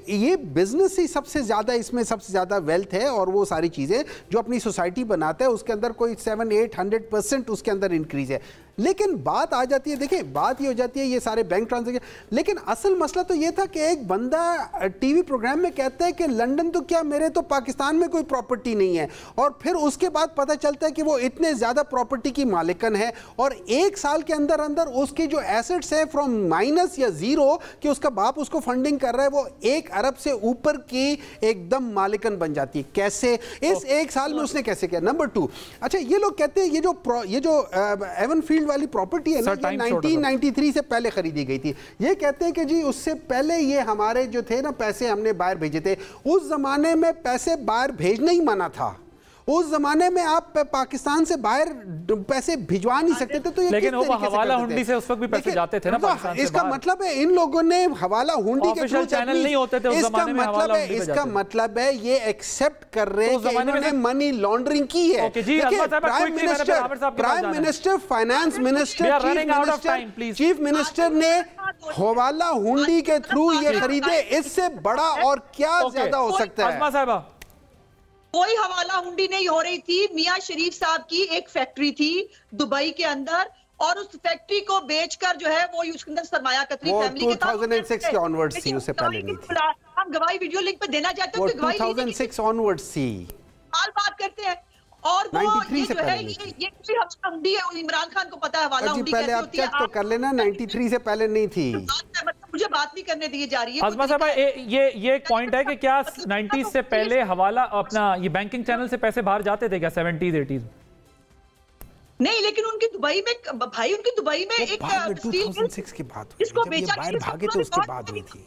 ये बिजनेस ही सबसे ज्यादा, इसमें सबसे ज्यादा वेल्थ है, और वो सारी चीजें जो अपनी सोसाइटी बनाता है उसके अंदर कोई 700-800% उसके अंदर इंक्रीज है। लेकिन बात आ जाती है, देखिए बात ये हो जाती है ये सारे बैंक ट्रांजैक्शन, लेकिन असल मसला तो ये था कि एक बंदा टीवी प्रोग्राम में कहता है कि लंदन तो क्या, मेरे तो पाकिस्तान में कोई प्रॉपर्टी नहीं है, और फिर उसके बाद पता चलता है कि वो इतने ज्यादा प्रॉपर्टी की मालिकन है, और 1 साल के अंदर अंदर उसके जो एसेट्स हैं फ्रॉम माइनस या जीरो कि उसका बाप उसको फंडिंग कर रहा है, वो 1 अरब से ऊपर की एकदम मालिकन बन जाती है। कैसे इस 1 साल में उसने कैसे किया। नंबर 2, अच्छा ये लोग कहते हैं ये जो एवन फील्ड वाली प्रॉपर्टी है ना, 1993 से पहले खरीदी गई थी। ये कहते हैं कि जी उससे पहले ये हमारे जो थे ना पैसे हमने बाहर भेजे थे। उस जमाने में पैसे बाहर भेजना ही मना था। उस जमाने में आप पाकिस्तान से बाहर पैसे भिजवा नहीं सकते थे, तो ये लेकिन वो हवाला हुंडी से उस वक्त भी पैसे जाते थे ना पाकिस्तान से। इसका मतलब है इन लोगों ने हवाला हुंडी के थ्रू चैनल नहीं होते थे उस जमाने में, इसका मतलब है ये एक्सेप्ट कर रहे हैं कि इन्होंने मनी लॉन्ड्रिंग की है। Prime minister, finance minister, chief minister ने हवाला हुंडी के थ्रू ये खरीदे। इससे बड़ा और क्या ज्यादा हो सकता है। कोई हवाला हुंडी नहीं हो रही थी। मियां शरीफ साहब की एक फैक्ट्री थी दुबई के अंदर, और उस फैक्ट्री को बेचकर जो है वो उसके अंदर सरमाया कतरी फैमिली के 2006 के ऑनवर्ड्स थी, उससे पहले नहीं थी। हम गवाही वीडियो लिंक पे देना चाहते हैं, 2006 ऑनवर्ड्स थी। बात करते हैं, और वो ये जो है ये हवाला हुंडी है, इमरान खान को पता है हवाला हुंडी कैसे होती है। चेक तो कर लेना, 93 से पहले नहीं थी। मुझे बात नहीं करने दी जा रही है। आज़मा साहब, ये एक पॉइंट है कि क्या 90s से पहले हवाला अपना ये बैंकिंग चैनल से पैसे बाहर जाते थे क्या 70s 80s? नहीं, लेकिन उनकी दुबई में भाई, उनकी दुबई में एक 2006 की बात हुई, जब ये बाहर भागे तो उसके बाद हुई थी।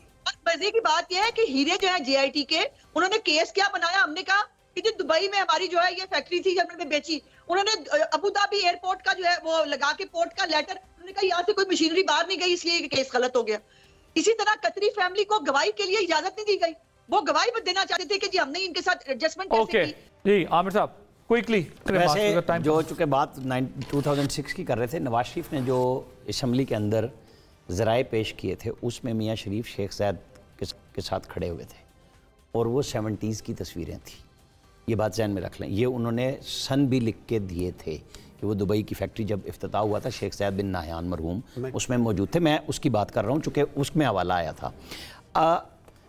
मजे की बात यह है कि हीरे जो है JIT के, उन्होंने केस क्या बनाया, हमने कहा कि जो दुबई में हमारी जो है ये फैक्ट्री थी जब उन्होंने बेची, उन्होंने अबू धाबी एयरपोर्ट का जो है वो लगा के पोर्ट का लेटर, उन्होंने कहा यहाँ से कोई मशीनरी बाहर नहीं गई, इसलिए केस गलत हो गया। इसी तरह कतरी फैमिली को गवाही के लिए इजाजत नहीं दी गई। वो गवाही पर देना चाहते थे कि जी हमने इनके साथ एडजस्टमेंट कैसे की। जी आमिर साहब क्विकली, वैसे जो चूंकि बात 2006 की कर रहे थे, नवाज शरीफ ने जो असम्बली के अंदर ज़राए पेश किए थे उसमें मियां शरीफ शेख ज़ैद के साथ खड़े हुए थे, और वो 70s की तस्वीरें थी। ये बात ज़हन में रख लें। ये उन्होंने सन भी लिख के दिए थे कि वो दुबई की फैक्ट्री जब इफ्तिताह हुआ था, शेख ज़ैद बिन नाहयान मरहूम उसमें मौजूद थे। मैं उसकी बात कर रहा हूँ चूँकि उसमें हवाला आया था।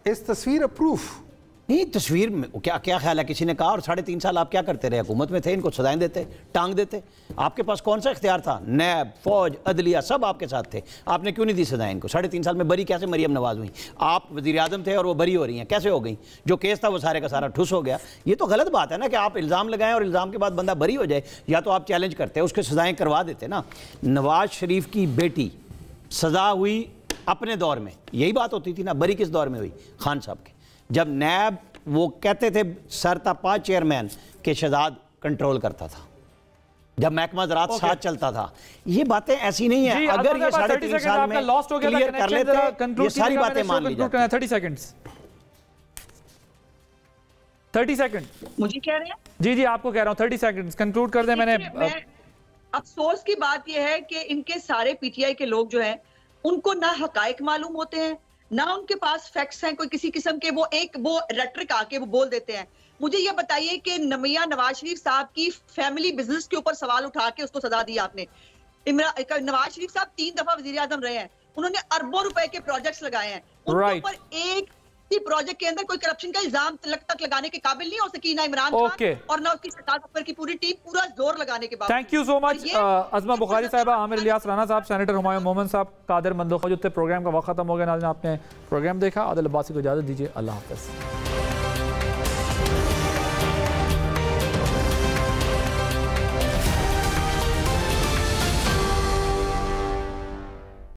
इस तस्वीर अप्रूफ नहीं, तस्वीर में क्या क्या ख्याल है? किसी ने कहा और 3.5 साल आप क्या करते रहे? हुकूमत में थे, इनको सजाएं देते, टांग देते। आपके पास कौन सा इख्तियार था? नैब, फौज, अदलिया सब आपके साथ थे, आपने क्यों नहीं दी सजाएं इनको? 3.5 साल में बरी कैसे मरियम नवाज हुई? आप वज़ीर आज़म थे और वो बरी हो रही हैं, कैसे हो गई? जो केस था वो सारे का सारा ठुस हो गया। ये तो गलत बात है ना कि आप इल्ज़ाम लगाएं और इल्ज़ाम के बाद बंदा बरी हो जाए। या तो आप चैलेंज करते, उसके सजाएँ करवा देते ना। नवाज शरीफ की बेटी सजा हुई अपने दौर में, यही बात होती थी ना। बरी किस दौर में हुई? खान साहब के, जब नैब वो कहते थे सरतापा चेयरमैन के शहजाद कंट्रोल करता था, जब महकमा ज़राअत साथ चलता था। ये बातें ऐसी नहीं है। अगर ये 3.5 साल में क्लियर कर लेते, ये सारी बातें मान ली जाती। 30 सेकंड मुझे कह रहे हैं? जी आपको कह रहा हूँ 30 सेकंड कंक्लूड कर दे। मैंने अफसोस की बात यह है कि इनके सारे PTI के लोग जो हैं उनको ना हकायक मालूम होते हैं, ना उनके पास फैक्ट्स हैं कोई किसी किस्म के, वो रेटरिक आके वो बोल देते हैं। मुझे ये बताइए कि नवाज शरीफ साहब की फैमिली बिजनेस के ऊपर सवाल उठा के उसको सजा दी आपने। नवाज शरीफ साहब 3 दफा वजीर आजम रहे हैं, उन्होंने अरबों रुपए के प्रोजेक्ट्स लगाए हैं, उनके ऊपर एक ही प्रोजेक्ट के अंदर कोई करप्शन का इल्जाम तक लगाने के काबिल नहीं हो सकी ना इमरान खान और ना उसकी सरकार की पूरी टीम पूरा जोर लगाने के बाद। Thank you so much Azma Bukhari साहबा, आमिर इलियास राना साहब, सेनेटर हुमायूं मोमिन साहब, कादिर मंदोख। प्रोग्राम का वक्त खत्म हो गया। नाज़रीन, आपने प्रोग्राम देखा। आदिल अब्बासी को इजाज़त दीजिए। अल्लाह हाफ़िज़।